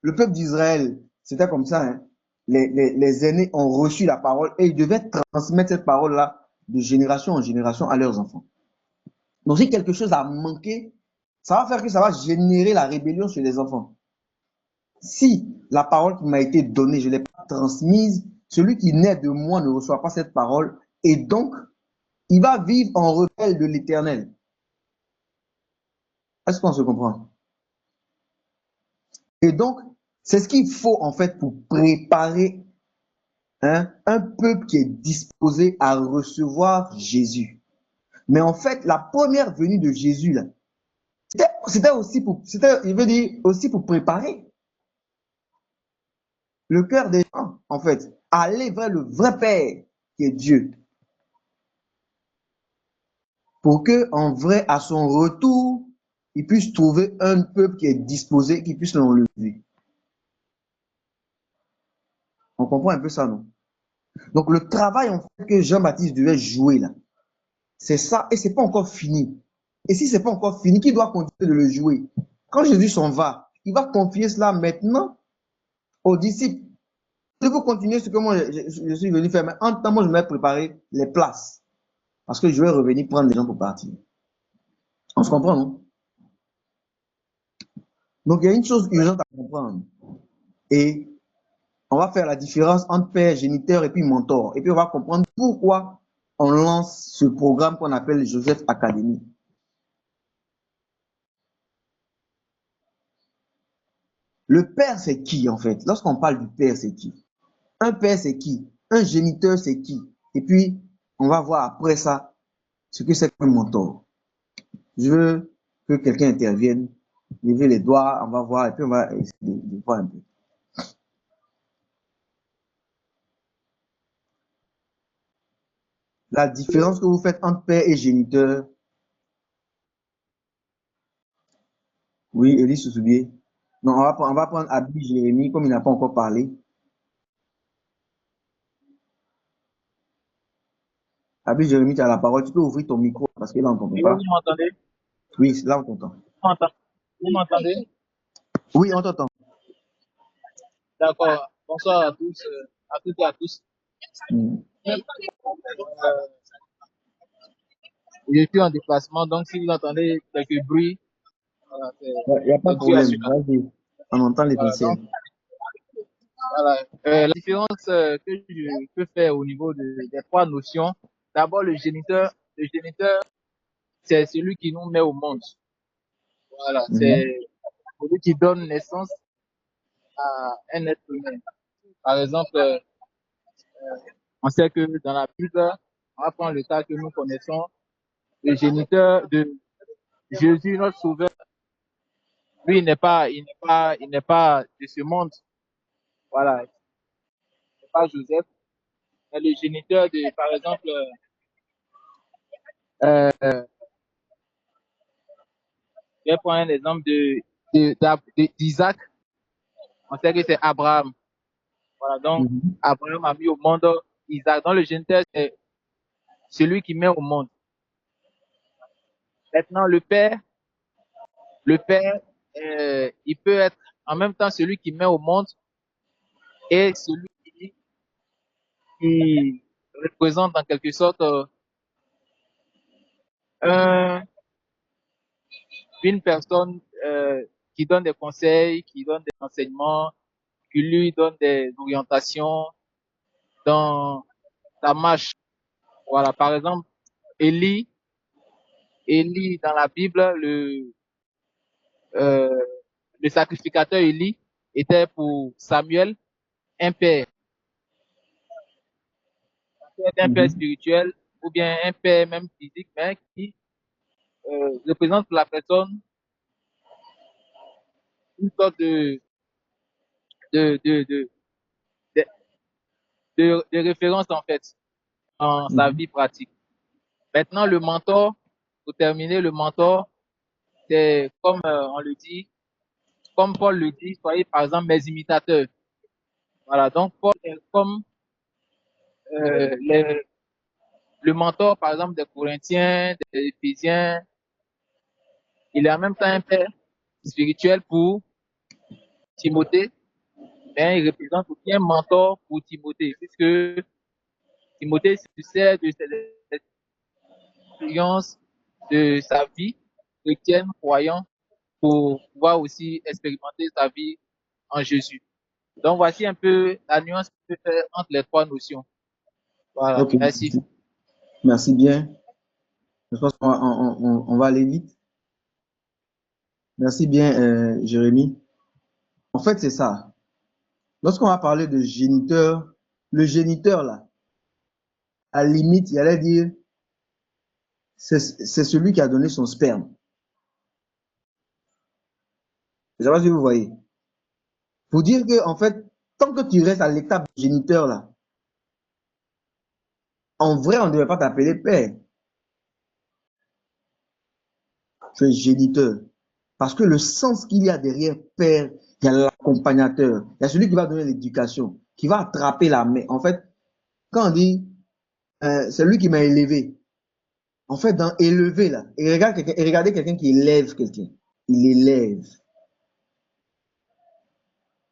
le peuple d'Israël, c'était comme ça, hein. Les aînés ont reçu la parole et ils devaient transmettre cette parole-là de génération en génération à leurs enfants. Donc si quelque chose a manqué, ça va faire que ça va générer la rébellion chez les enfants. Si la parole qui m'a été donnée, je ne l'ai pas transmise, celui qui naît de moi ne reçoit pas cette parole et donc il va vivre en rebelle de l'Éternel. Est-ce qu'on se comprend? Et donc, c'est ce qu'il faut en fait pour préparer un peuple qui est disposé à recevoir Jésus. Mais en fait, la première venue de Jésus, là, c'était aussi il veut dire aussi pour préparer le cœur des gens, en fait, aller vers le vrai Père qui est Dieu. Pour que, en vrai, à son retour, il puisse trouver un peuple qui est disposé, qui puisse l'enlever. On comprend un peu ça, non? Donc, le travail, en fait, que Jean-Baptiste devait jouer, là, c'est ça, et c'est pas encore fini. Et si c'est pas encore fini, qui doit continuer de le jouer? Quand Jésus s'en va, il va confier cela maintenant aux disciples. Je veux continuer ce que moi, je suis venu faire, mais en temps, moi, je vais préparer les places. Parce que je vais revenir prendre les gens pour partir. On se comprend, non? Donc, il y a une chose urgente à comprendre. Et on va faire la différence entre père, géniteur et puis mentor. Et puis, on va comprendre pourquoi on lance ce programme qu'on appelle Joseph Academy. Le père, c'est qui, en fait? Lorsqu'on parle du père, c'est qui? Un père, c'est qui? Un géniteur, c'est qui? Et puis, on va voir après ça ce que c'est qu'un mentor. Je veux que quelqu'un intervienne, lever les doigts, on va voir, et puis on va essayer de voir un peu. La différence que vous faites entre père et géniteur. Oui, Élie Soussoubier. Non, on va prendre Abi Jérémy, comme il n'a pas encore parlé. Abi Jérémy, tu as la parole. Tu peux ouvrir ton micro parce que là, on ne t'entend pas. Vous m'entendez? Oui, là, on t'entend. Vous m'entendez? Oui, on t'entend. D'accord. Bonsoir à tous, à toutes et à tous. Mm. Euh, je suis en déplacement, donc si vous entendez quelques bruits, voilà, Il n'y a pas de c'est dû à problème. cela. Vas-y. On entend Voilà, l'essentiel. donc, voilà. La différence que je peux faire au niveau des trois notions, d'abord le géniteur, c'est celui qui nous met au monde. Voilà, Mhm. c'est celui qui donne naissance à un être humain. Par exemple, on sait que dans la Bible, on va prendre le cas que nous connaissons, le géniteur de Jésus, notre sauveur, lui, il n'est pas de ce monde. Voilà, c'est pas Joseph, mais le géniteur de, par exemple, euh, je vais prendre un exemple d'Isaac. On sait que c'est Abraham. Voilà, donc Mhm. Abraham a mis au monde Isaac. Donc le géniteur, c'est celui qui met au monde. Maintenant, le père, il peut être en même temps celui qui met au monde et celui qui représente en quelque sorte un- une personne qui donne des conseils, qui donne des enseignements, qui lui donne des orientations dans sa marche. Voilà, par exemple, Élie, Élie dans la Bible, euh, le sacrificateur Élie était pour Samuel un père, un père Mhm. spirituel ou bien un père même physique, mais qui représente pour la personne une sorte de, de, de, de, de référence en fait dans sa Mhm. vie pratique. Maintenant, le mentor, pour terminer, le mentor, c'est comme on le dit, comme Paul le dit, soyez par exemple mes imitateurs. Voilà, donc Paul est comme le mentor par exemple des Corinthiens, des Éphésiens. Il est en même temps un père spirituel pour Timothée, mais il représente aussi un mentor pour Timothée, puisque Timothée se sert de ses expériences de sa vie chrétienne, croyant, pour pouvoir aussi expérimenter sa vie en Jésus. Donc voici un peu la nuance que je peux faire entre les trois notions. Voilà, Ok, merci. merci bien. Je pense qu'on va, on va aller vite. Merci bien, Jérémy. En fait, c'est ça. Lorsqu'on va parler de géniteur, le géniteur, là, à la limite, il allait dire, c'est celui qui a donné son sperme. Je ne sais pas si vous voyez. Pour dire que, en fait, tant que tu restes à l'étape de géniteur, là, en vrai, on ne devrait pas t'appeler père. Tu es géniteur. Parce que le sens qu'il y a derrière père, il y a l'accompagnateur, il y a celui qui va donner l'éducation, qui va attraper la main. En fait, quand on dit, c'est lui qui m'a élevé, en fait, dans élever, là, et regardez quelqu'un qui élève quelqu'un. Il élève.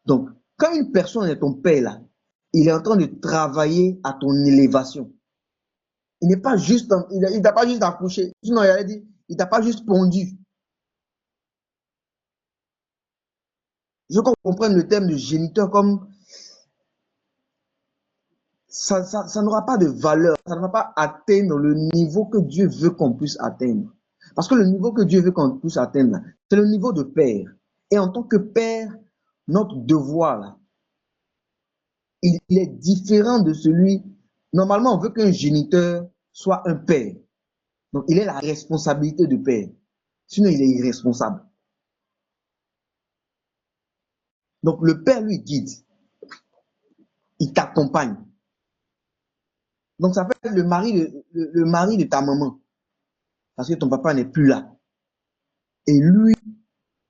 Donc, quand une personne est ton père, là, il est en train de travailler à ton élévation. Il n'est pas juste, il t'a pas juste accouché. Sinon, il a dit, il t'a pas juste pondu. Je veux qu'on comprenne le terme de géniteur comme ça n'aura pas de valeur, ça ne va pas atteindre le niveau que Dieu veut qu'on puisse atteindre. Parce que le niveau que Dieu veut qu'on puisse atteindre, c'est le niveau de père. Et en tant que père, notre devoir, là, il est différent de celui. Normalement, on veut qu'un géniteur soit un père. Donc, il a la responsabilité de père. Sinon, il est irresponsable. Donc, le père lui guide, il t'accompagne. Donc, ça fait le mari de ta maman, parce que ton papa n'est plus là. Et lui,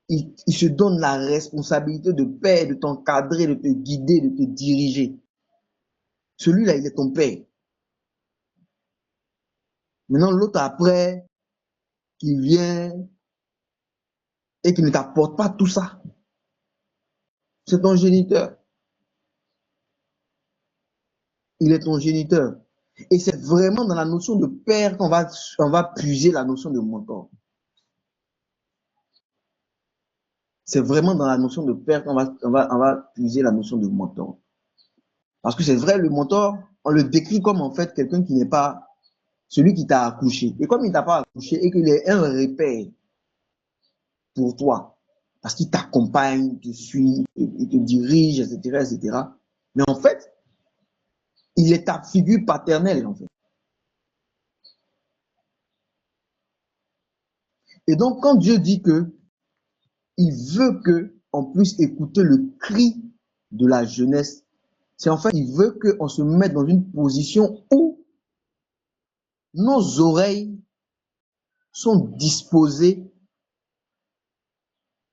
il se donne la responsabilité de père, de t'encadrer, de te guider, de te diriger. Celui-là, il est ton père. Maintenant, l'autre après, qui vient et qui ne t'apporte pas tout ça, c'est ton géniteur. Il est ton géniteur. Et c'est vraiment dans la notion de père on va puiser la notion de mentor. C'est vraiment dans la notion de père qu'on va puiser la notion de mentor. Parce que c'est vrai, le mentor, on le décrit comme en fait quelqu'un qui n'est pas celui qui t'a accouché. Et comme il ne t'a pas accouché et qu'il est un repère pour toi, parce qu'il t'accompagne, te suit, il te dirige, etc., etc. Mais en fait, il est ta figure paternelle, en fait. Et donc, quand Dieu dit que il veut que on puisse écouter le cri de la jeunesse, c'est en fait, il veut qu'on se mette dans une position où nos oreilles sont disposées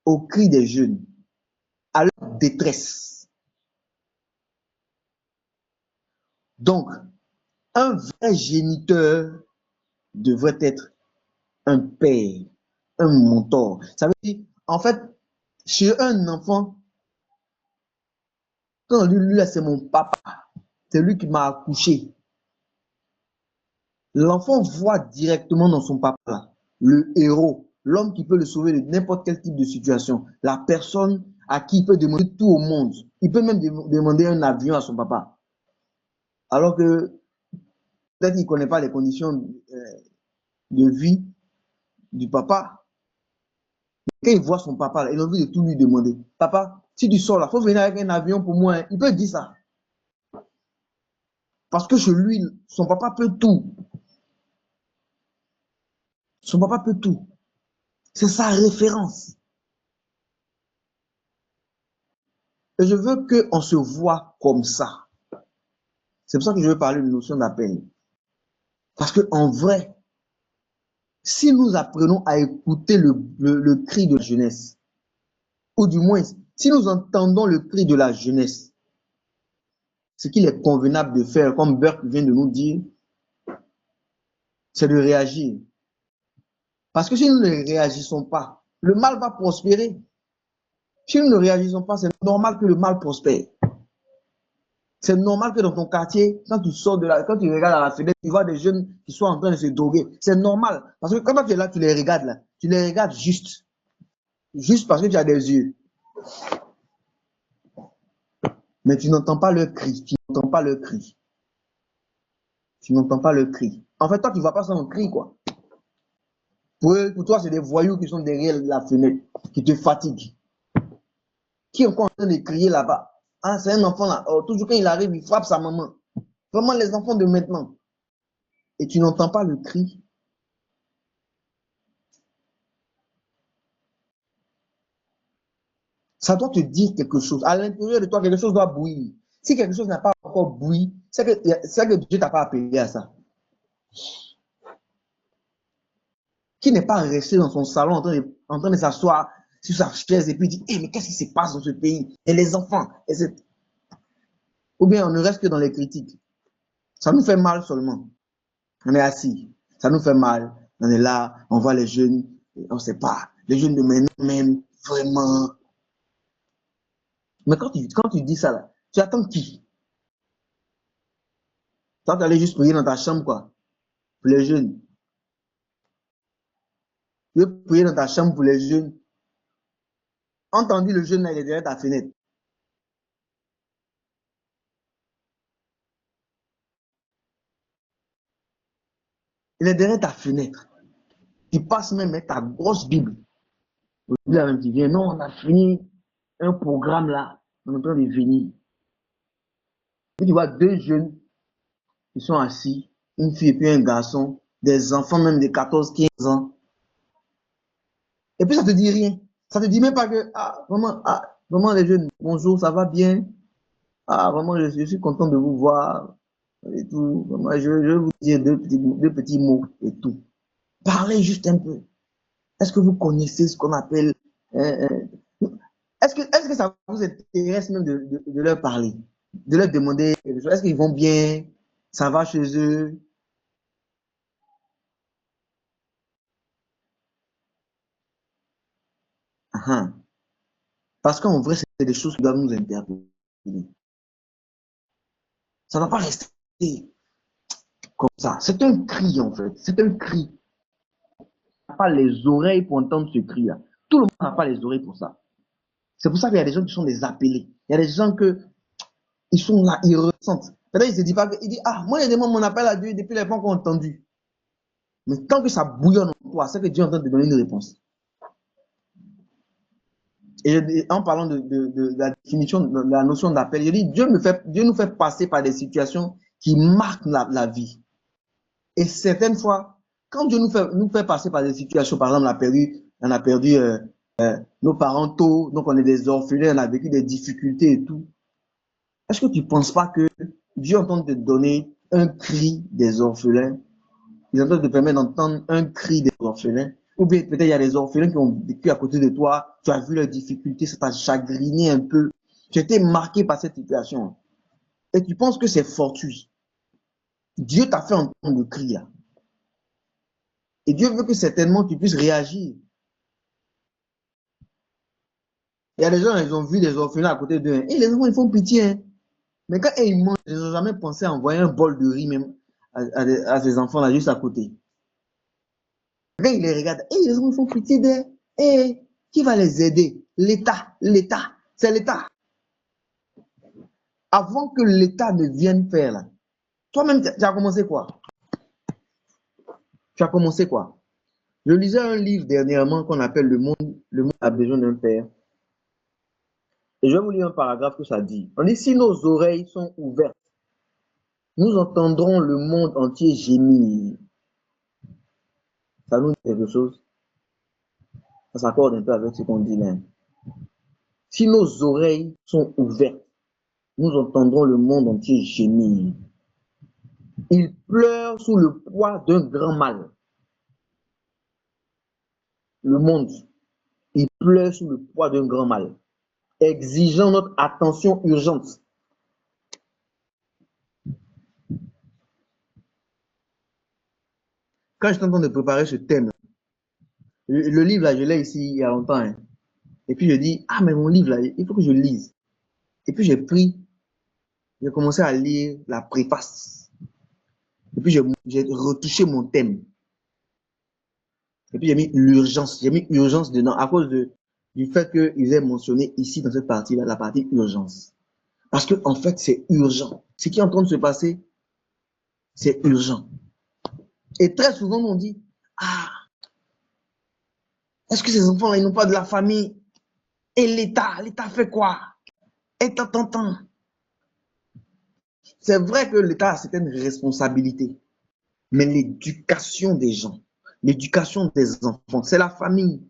au cri des jeunes, à leur détresse. Donc, un vrai géniteur devrait être un père, un mentor. Ça veut dire, en fait, chez un enfant, quand lui, là, c'est mon papa, c'est lui qui m'a accouché. L'enfant voit directement dans son papa le héros, l'homme qui peut le sauver de n'importe quel type de situation, la personne à qui il peut demander tout au monde. Il peut même demander un avion à son papa. Alors que peut-être qu'il ne connaît pas les conditions de vie du papa. Quand il voit son papa, il a envie de tout lui demander. Papa, si tu sors là, il faut venir avec un avion pour moi. Il peut dire ça. Parce que chez lui, son papa peut tout. Son papa peut tout. C'est sa référence. Et je veux qu'on se voit comme ça. C'est pour ça que je veux parler de notion d'appel. Parce qu'en vrai, si nous apprenons à écouter le cri de la jeunesse, ou du moins, si nous entendons le cri de la jeunesse, ce qu'il est convenable de faire, comme Burke vient de nous dire, c'est de réagir. Parce que si nous ne réagissons pas, le mal va prospérer. Si nous ne réagissons pas, c'est normal que le mal prospère. C'est normal que dans ton quartier, quand tu sors quand tu regardes à la fenêtre, tu vois des jeunes qui sont en train de se droguer. C'est normal. Parce que quand tu es là, tu les regardes là. Tu les regardes juste. Juste parce que tu as des yeux. Mais tu n'entends pas leur cri. Tu n'entends pas leur cri. Tu n'entends pas leur cri. En fait, toi, tu ne vois pas ça en cri, quoi. Pour toi, c'est des voyous qui sont derrière la fenêtre, qui te fatiguent. Qui est encore en train de crier là-bas? Ah, c'est un enfant là. Oh, toujours quand il arrive, il frappe sa maman. Vraiment, les enfants de maintenant. Et tu n'entends pas le cri. Ça doit te dire quelque chose. À l'intérieur de toi, quelque chose doit bouillir. Si quelque chose n'a pas encore bouilli, c'est que Dieu ne t'a pas appelé à ça. Qui n'est pas resté dans son salon en train de s'asseoir sur sa chaise et puis dire, hey, mais qu'est-ce qui se passe dans ce pays? Et les enfants. Ou bien on ne reste que dans les critiques. Ça nous fait mal seulement. On est assis. Ça nous fait mal. On est là, on voit les jeunes, on ne sait pas. Les jeunes de maintenant même, vraiment. Mais quand tu dis ça, là, tu attends qui? Tu vas aller juste prier dans ta chambre, quoi, pour les jeunes. Tu veux prier dans ta chambre pour les jeunes. Entendu, le jeune, là, il est derrière ta fenêtre. Il est derrière ta fenêtre. Tu passes même avec ta grosse Bible. Là même, tu viens, non, on a fini un programme là. On est en train de venir. Puis tu vois deux jeunes qui sont assis, une fille et puis un garçon, des enfants même de 14, 15 ans. Et puis ça te dit rien. Ça te dit même pas que, vraiment les jeunes, bonjour, ça va bien. Ah, vraiment, je suis content de vous voir. Et tout. Vraiment, je vais vous dire deux petits mots et tout. Parlez juste un peu. Est-ce que vous connaissez ce qu'on appelle... est-ce que ça vous intéresse même de leur parler? De leur demander quelque chose? Est-ce qu'ils vont bien? Ça va chez eux? Parce qu'en vrai, c'est des choses qui doivent nous interpeller. Ça ne va pas rester comme ça. C'est un cri, en fait. C'est un cri. On n'a pas les oreilles pour entendre ce cri-là. Tout le monde n'a pas les oreilles pour ça. C'est pour ça qu'il y a des gens qui sont des appelés. Il y a des gens ils sont là, ils ressentent. Peut-être ils ne se disent pas, ils disent, ah, moi, je demande mon appel à Dieu depuis les pas encore entendu. Mais tant que ça bouillonne en toi, c'est que Dieu est en train de donner une réponse. Et en parlant de la définition, de la notion d'appel, je dis, Dieu nous fait passer par des situations qui marquent la vie. Et certaines fois, quand Dieu nous fait passer par des situations, par exemple, on a perdu nos parents tôt, donc on est des orphelins, on a vécu des difficultés et tout. Est-ce que tu ne penses pas que Dieu est en train de te donner un cri des orphelins? Il est en train de te permettre d'entendre un cri des orphelins? Ou bien peut-être il y a des orphelins qui ont vécu à côté de toi, tu as vu leurs difficultés, ça t'a chagriné un peu. Tu as été marqué par cette situation. Et tu penses que c'est fortuit. Dieu t'a fait entendre le cri là. Et Dieu veut que certainement tu puisses réagir. Il y a des gens, ils ont vu des orphelins à côté d'eux. Et les enfants, ils font pitié. Hein. Mais quand ils mangent, ils n'ont jamais pensé à envoyer un bol de riz même à ces enfants-là juste à côté. Quand ils les regardent, et les enfants, ils font pitié d'eux. Et qui va les aider? L'État. L'État. C'est l'État. Avant que l'État ne vienne faire là, toi-même, tu as commencé quoi? Tu as commencé quoi? Je lisais un livre dernièrement qu'on appelle Le monde a besoin d'un père. Et je vais vous lire un paragraphe que ça dit. On dit, si nos oreilles sont ouvertes, nous entendrons le monde entier gémir. Ça nous dit quelque chose? Ça s'accorde un peu avec ce qu'on dit là. Si nos oreilles sont ouvertes, nous entendrons le monde entier gémir. Il pleure sous le poids d'un grand mal. Le monde, il pleure sous le poids d'un grand mal, exigeant notre attention urgente. Quand j'étais en train de préparer ce thème, le livre là, je l'ai ici il y a longtemps. Hein. Et puis je dis, ah mais mon livre là, il faut que je le lise. Et puis j'ai commencé à lire la préface. Et puis j'ai retouché mon thème. Et puis j'ai mis l'urgence. J'ai mis urgence dedans à cause du fait qu'ils aient mentionné ici dans cette partie-là, la partie urgence. Parce que en fait, c'est urgent. Ce qui est en train de se passer, c'est urgent. Et très souvent, on dit, ah, est-ce que ces enfants-là, ils n'ont pas de la famille? Et l'État fait quoi? Et tant. C'est vrai que l'État a certaines responsabilités, mais l'éducation des gens, l'éducation des enfants, c'est la famille.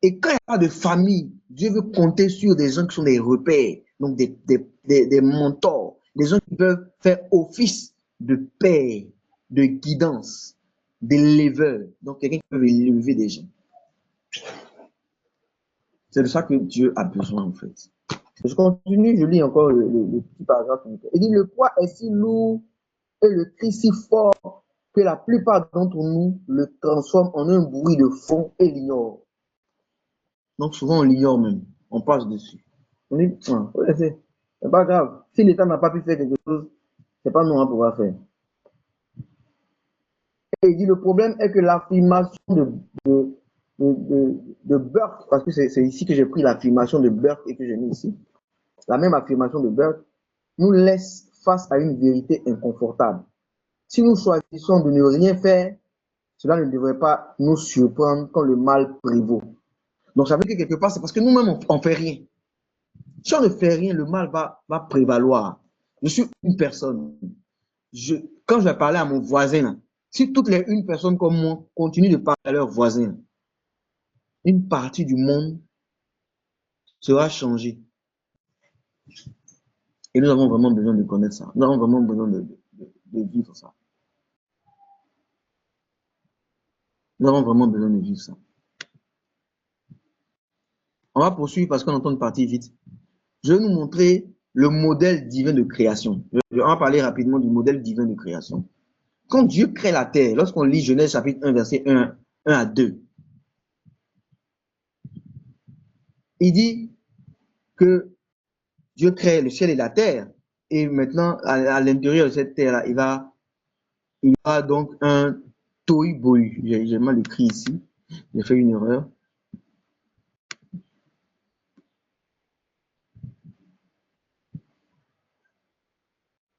Et quand il n'y a pas de famille, Dieu veut compter sur des gens qui sont des repères, donc des mentors, des gens qui peuvent faire office de père, de guidance, d'éleveur, donc quelqu'un qui peut élever des gens. C'est de ça que Dieu a besoin en fait. Je continue, je lis encore le petit paragraphe. Il dit, le poids est si lourd et le cri si fort que la plupart d'entre nous le transforment en un bruit de fond et l'ignorent. Donc souvent on l'ignore même, on passe dessus. On dit, c'est pas grave. Si l'État n'a pas pu faire quelque chose, c'est pas nous à pouvoir faire. Et il dit, le problème est que l'affirmation de Burke, parce que c'est ici que j'ai pris l'affirmation de Burke et que j'ai mis ici, la même affirmation de Burke, nous laisse face à une vérité inconfortable. Si nous choisissons de ne rien faire, cela ne devrait pas nous surprendre quand le mal prévaut. Donc ça veut dire que quelque part, c'est parce que nous-mêmes, on ne fait rien. Si on ne fait rien, le mal va prévaloir. Je suis une personne. Quand je vais parler à mon voisin, là, si toutes les une personne comme moi continuent de parler à leurs voisins, une partie du monde sera changée. Et nous avons vraiment besoin de connaître ça. Nous avons vraiment besoin de vivre ça. Nous avons vraiment besoin de vivre ça. On va poursuivre parce qu'on entend une partie vite. Je vais nous montrer le modèle divin de création. On va parler rapidement du modèle divin de création. Quand Dieu crée la terre, lorsqu'on lit Genèse chapitre 1, verset 1 à 2, il dit que Dieu crée le ciel et la terre. Et maintenant, à l'intérieur de cette terre-là, il y a donc un tohu bohu. J'ai mal écrit ici. J'ai fait une erreur.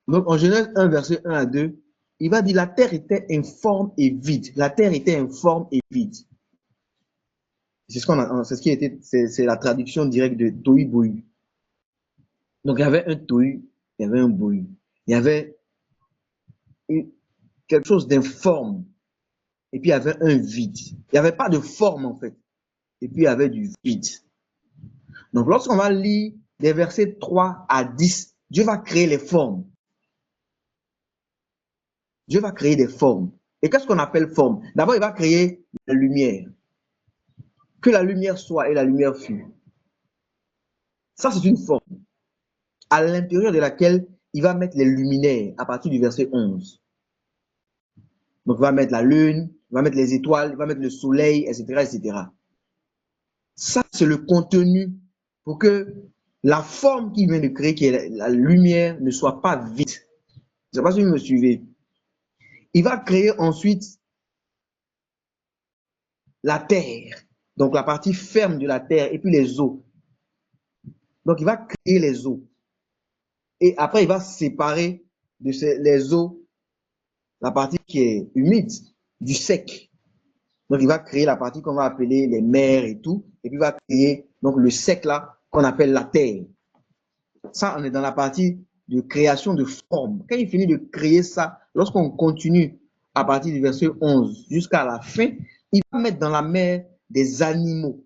Donc, en Genèse 1, verset 1 à 2, il va dire la terre était informe et vide. La terre était informe et vide. C'est c'est la traduction directe de tohu bohu. Donc, il y avait un tohu, il y avait un bohu. Il y avait quelque chose d'informe. Et puis, il y avait un vide. Il n'y avait pas de forme, en fait. Et puis, il y avait du vide. Donc, lorsqu'on va lire les versets 3 à 10 Dieu va créer les formes. Dieu va créer des formes. Et qu'est-ce qu'on appelle forme? D'abord, il va créer la lumière. Que la lumière soit et la lumière fut. Ça, c'est une forme à l'intérieur de laquelle il va mettre les luminaires à partir du verset 11. Donc, il va mettre la lune, il va mettre les étoiles, il va mettre le soleil, etc., etc. Ça, c'est le contenu pour que la forme qu'il vient de créer, qui est la lumière, ne soit pas vide. Je ne sais pas si vous me suivez. Il va créer ensuite la terre, donc la partie ferme de la terre, et puis les eaux. Donc, il va créer les eaux. Et après, il va séparer les eaux, la partie qui est humide, du sec. Donc, il va créer la partie qu'on va appeler les mers et tout. Et puis, il va créer donc, le sec là, qu'on appelle la terre. Ça, on est dans la partie de création de forme. Quand il finit de créer ça, lorsqu'on continue à partir du verset 11 jusqu'à la fin, il va mettre dans la mer des animaux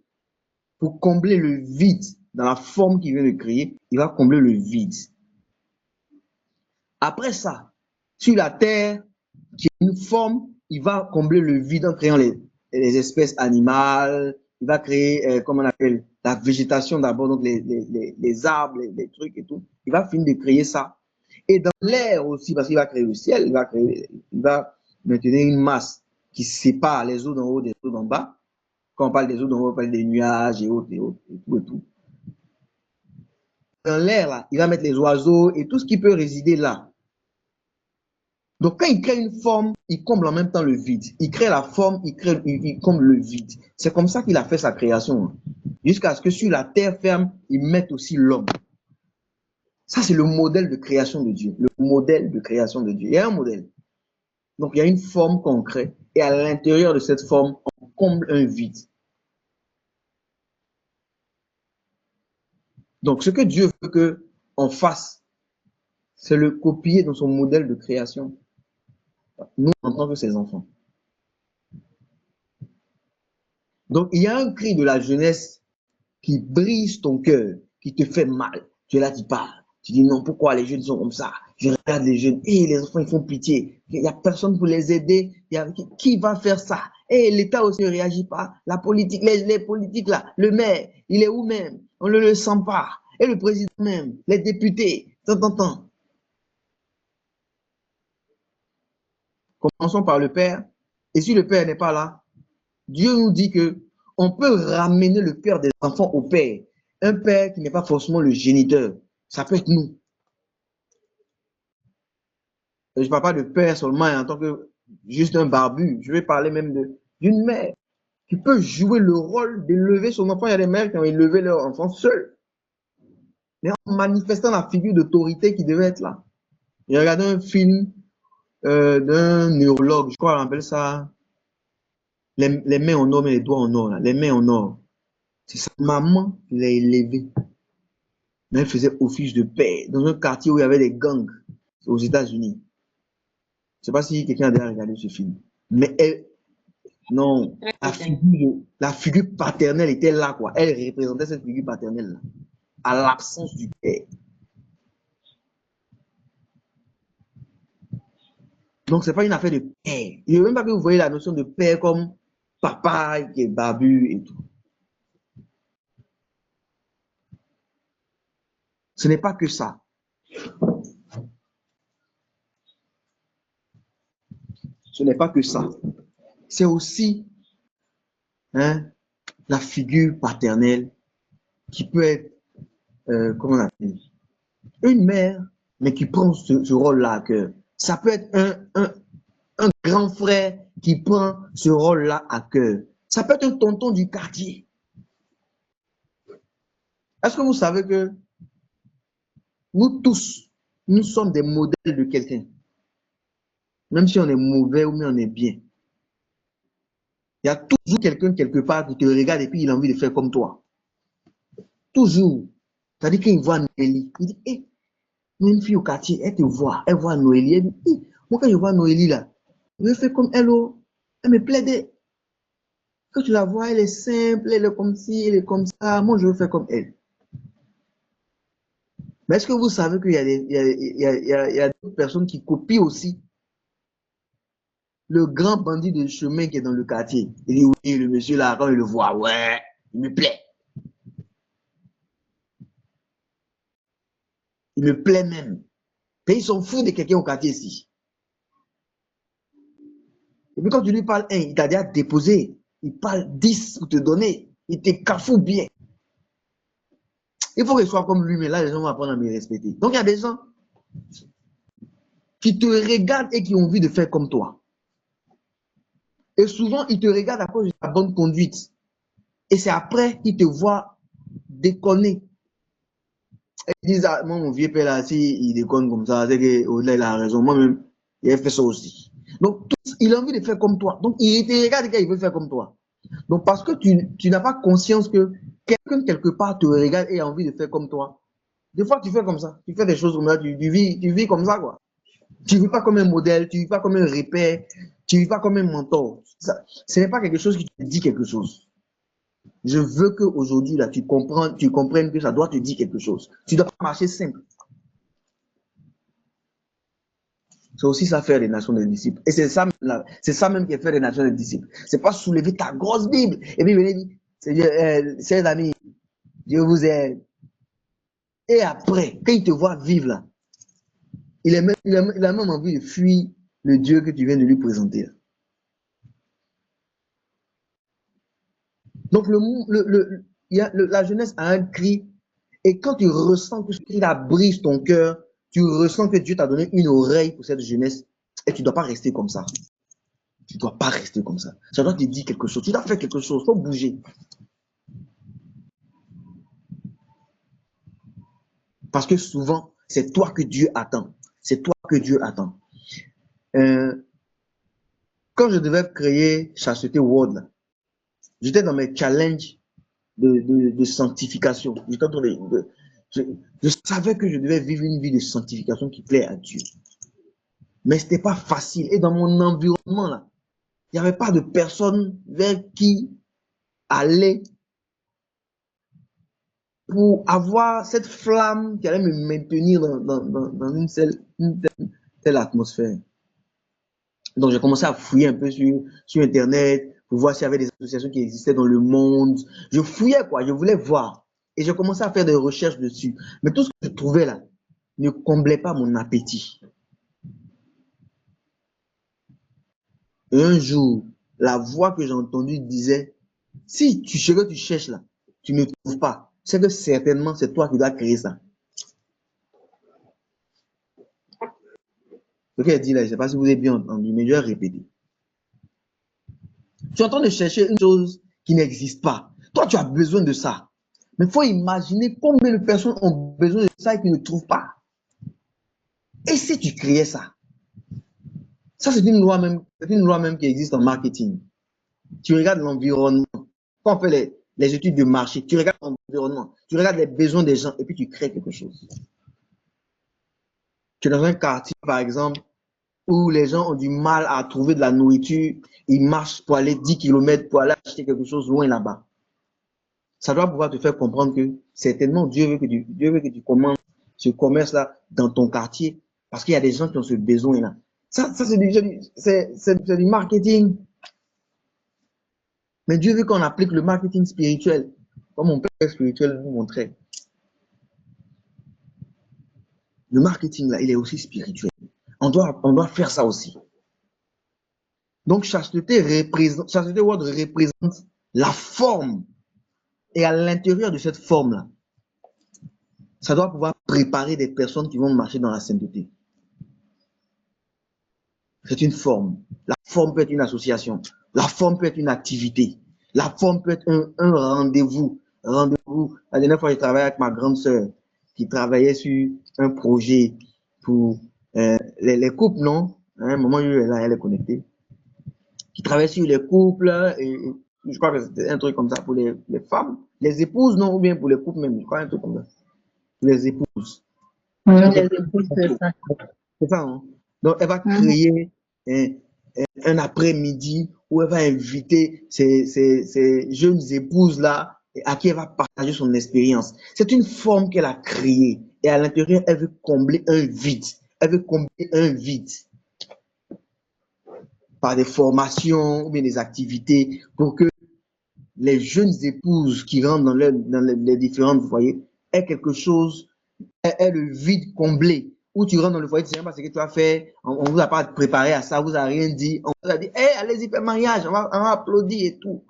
pour combler le vide dans la forme qu'il vient de créer. Il va combler le vide. Après ça, sur la terre, qui est une forme, il va combler le vide en créant les espèces animales. Il va créer, comment on appelle, la végétation d'abord, donc les arbres, les trucs et tout. Il va finir de créer ça. Et dans l'air aussi, parce qu'il va créer le ciel, il va maintenir une masse qui sépare les eaux d'en haut des eaux d'en bas. Quand on parle des eaux d'en haut, on parle des nuages et autres, et tout et tout. Dans l'air, là, il va mettre les oiseaux et tout ce qui peut résider là. Donc, quand il crée une forme, il comble en même temps le vide. Il crée la forme, il comble le vide. C'est comme ça qu'il a fait sa création. Jusqu'à ce que sur la terre ferme, il mette aussi l'homme. Ça, c'est le modèle de création de Dieu. Le modèle de création de Dieu. Il y a un modèle. Donc, il y a une forme qu'on crée. Et à l'intérieur de cette forme, on comble un vide. Donc, ce que Dieu veut qu'on fasse, c'est le copier dans son modèle de création. Nous, en tant que ses enfants. Donc, il y a un cri de la jeunesse qui brise ton cœur, qui te fait mal. Tu es là, tu parles. Tu dis non, pourquoi les jeunes sont comme ça? Je regarde les jeunes, et les enfants, ils font pitié. Il n'y a personne pour les aider. Qui va faire ça? Et l'État aussi ne réagit pas. La politique, les politiques là, le maire, il est où même? On ne le sent pas. Et le président même, les députés, tant. Commençons par le Père. Et si le Père n'est pas là, Dieu nous dit que on peut ramener le cœur des enfants au Père. Un père qui n'est pas forcément le géniteur. Ça peut être nous. Je ne parle pas de père seulement en tant que juste un barbu. Je vais parler même d'une mère qui peut jouer le rôle d'élever son enfant. Il y a des mères qui ont élevé leur enfant seul, mais en manifestant la figure d'autorité qui devait être là. J'ai regardé un film d'un neurologue, je crois qu'on appelle ça les mains en or, mais les doigts en or. Là. Les mains en or. C'est sa maman qui l'a élevé. Mais elle faisait office de père dans un quartier où il y avait des gangs aux États-Unis. Je ne sais pas si quelqu'un a déjà regardé ce film. Mais elle, non, la figure paternelle était là, quoi. Elle représentait cette figure paternelle-là, à l'absence du père. Donc, ce n'est pas une affaire de père. Il ne veut même pas que vous voyez la notion de père comme papa qui est barbu et tout. Ce n'est pas que ça. Ce n'est pas que ça. C'est aussi la figure paternelle qui peut être, comment on appelle, une mère, mais qui prend ce rôle-là à cœur. Ça peut être un grand frère qui prend ce rôle-là à cœur. Ça peut être un tonton du quartier. Est-ce que vous savez que nous tous, nous sommes des modèles de quelqu'un? Même si on est mauvais ou bien on est bien. Il y a toujours quelqu'un quelque part qui te regarde et puis il a envie de faire comme toi. Toujours. C'est-à-dire qu'il voit Noélie. Il dit, hé, une fille au quartier, elle te voit, elle voit Noélie. Elle dit, hé, moi quand je vois Noélie là, je vais faire comme elle. Elle me plaît. Quand tu la vois, elle est simple, elle est comme ci, elle est comme ça. Moi, je veux faire comme elle. Mais est-ce que vous savez qu'il y a il y a d'autres personnes qui copient aussi le grand bandit de chemin qui est dans le quartier? Il dit oui, le monsieur là, quand il le voit, ouais, il me plaît. Il me plaît même. Et ils sont fous de quelqu'un au quartier ici. Et puis quand tu lui parles un, il t'a déjà déposé. Il parle 10 pour te donner. Il te cafoue bien. Il faut qu'il soit comme lui, mais là, les gens vont apprendre à me respecter. Donc, il y a des gens qui te regardent et qui ont envie de faire comme toi. Et souvent, ils te regardent à cause de ta bonne conduite. Et c'est après qu'ils te voient déconner. Et ils disent, ah, moi, mon vieux père là, s'il déconne comme ça, c'est qu'au-delà, il a raison. Moi-même, il a fait ça aussi. Donc, il a envie de faire comme toi. Donc, il te regarde et il veut faire comme toi. Donc, parce que tu n'as pas conscience que quelqu'un, quelque part, te regarde et a envie de faire comme toi. Des fois, tu fais comme ça. Tu fais des choses comme ça. Tu vis comme ça, quoi. Tu ne vis pas comme un modèle, tu ne vis pas comme un repère, tu ne vis pas comme un mentor. Ça, ce n'est pas quelque chose qui te dit quelque chose. Je veux qu'aujourd'hui, là, tu comprennes que ça doit te dire quelque chose. Tu dois pas marcher simple. C'est aussi ça faire des nations des disciples. Et c'est ça même qui est faire des nations des disciples. C'est pas soulever ta grosse Bible et puis venir dire, chers amis, Dieu vous aide. Et après, quand il te voit vivre là, il a même envie de fuir le Dieu que tu viens de lui présenter. Là. Donc, la jeunesse a un cri. Et quand tu ressens que ce cri-là brise ton cœur, tu ressens que Dieu t'a donné une oreille pour cette jeunesse. Et tu ne dois pas rester comme ça. Tu ne dois pas rester comme ça. Ça doit te dire quelque chose. Tu dois faire quelque chose. Il faut bouger. Parce que souvent, c'est toi que Dieu attend. C'est toi que Dieu attend. Quand je devais créer Chasteté World, j'étais dans mes challenges de sanctification. Je savais que je devais vivre une vie de sanctification qui plaît à Dieu. Mais ce n'était pas facile. Et dans mon environnement, là, il n'y avait pas de personne vers qui aller pour avoir cette flamme qui allait me maintenir dans une telle atmosphère. Donc, j'ai commencé à fouiller un peu sur Internet pour voir s'il y avait des associations qui existaient dans le monde. Je fouillais, quoi. Je voulais voir. Et j'ai commencé à faire des recherches dessus. Mais tout ce que je trouvais là ne comblait pas mon appétit. Et un jour, la voix que j'ai entendue disait, si ce que tu cherches là, tu ne trouves pas, c'est que certainement c'est toi qui dois créer ça. Ce qu'elle dit là, je ne sais pas si vous avez bien entendu, mais je vais répéter. Tu es en train de chercher une chose qui n'existe pas. Toi, tu as besoin de ça. Mais il faut imaginer combien de personnes ont besoin de ça et qui ne trouvent pas. Et si tu créais ça? Ça, c'est une loi même qui existe en marketing. Tu regardes l'environnement. Quand on fait les études de marché, tu regardes l'environnement, tu regardes les besoins des gens et puis tu crées quelque chose. Tu es dans un quartier, par exemple, où les gens ont du mal à trouver de la nourriture, ils marchent pour aller 10 km pour aller acheter quelque chose loin là-bas. Ça doit pouvoir te faire comprendre que certainement Dieu veut que tu commences ce commerce-là dans ton quartier parce qu'il y a des gens qui ont ce besoin-là. Ça c'est du marketing. Mais Dieu veut qu'on applique le marketing spirituel, comme mon père spirituel nous montrait. Le marketing, là, il est aussi spirituel. On doit faire ça aussi. Donc, Chasteté World représente la forme. Et à l'intérieur de cette forme-là, ça doit pouvoir préparer des personnes qui vont marcher dans la sainteté. C'est une forme. La forme peut être une association. La forme peut être une activité. La forme peut être un rendez-vous. La dernière fois, j'ai travaillé avec ma grande sœur qui travaillait sur un projet pour les couples, non? À un moment, elle est connectée. Qui travaillait sur les couples, et je crois que c'était un truc comme ça pour les femmes. Les épouses, non? Ou bien pour les couples même. Je crois un truc comme ça. Pour les épouses. Les épouses, c'est ça. C'est ça, hein? Donc, elle va créer un après-midi où elle va inviter ces jeunes épouses-là à qui elle va partager son expérience. C'est une forme qu'elle a créée. Et à l'intérieur, elle veut combler un vide. Elle veut combler un vide par des formations ou bien des activités pour que les jeunes épouses qui rentrent dans les différents foyers aient quelque chose, aient le vide comblé. Où tu rentres dans le foyer, tu sais pas ce que tu as fait, on ne vous a pas préparé à ça, on vous a rien dit, on vous a dit, hey, allez-y, faites mariage, on va applaudir et tout.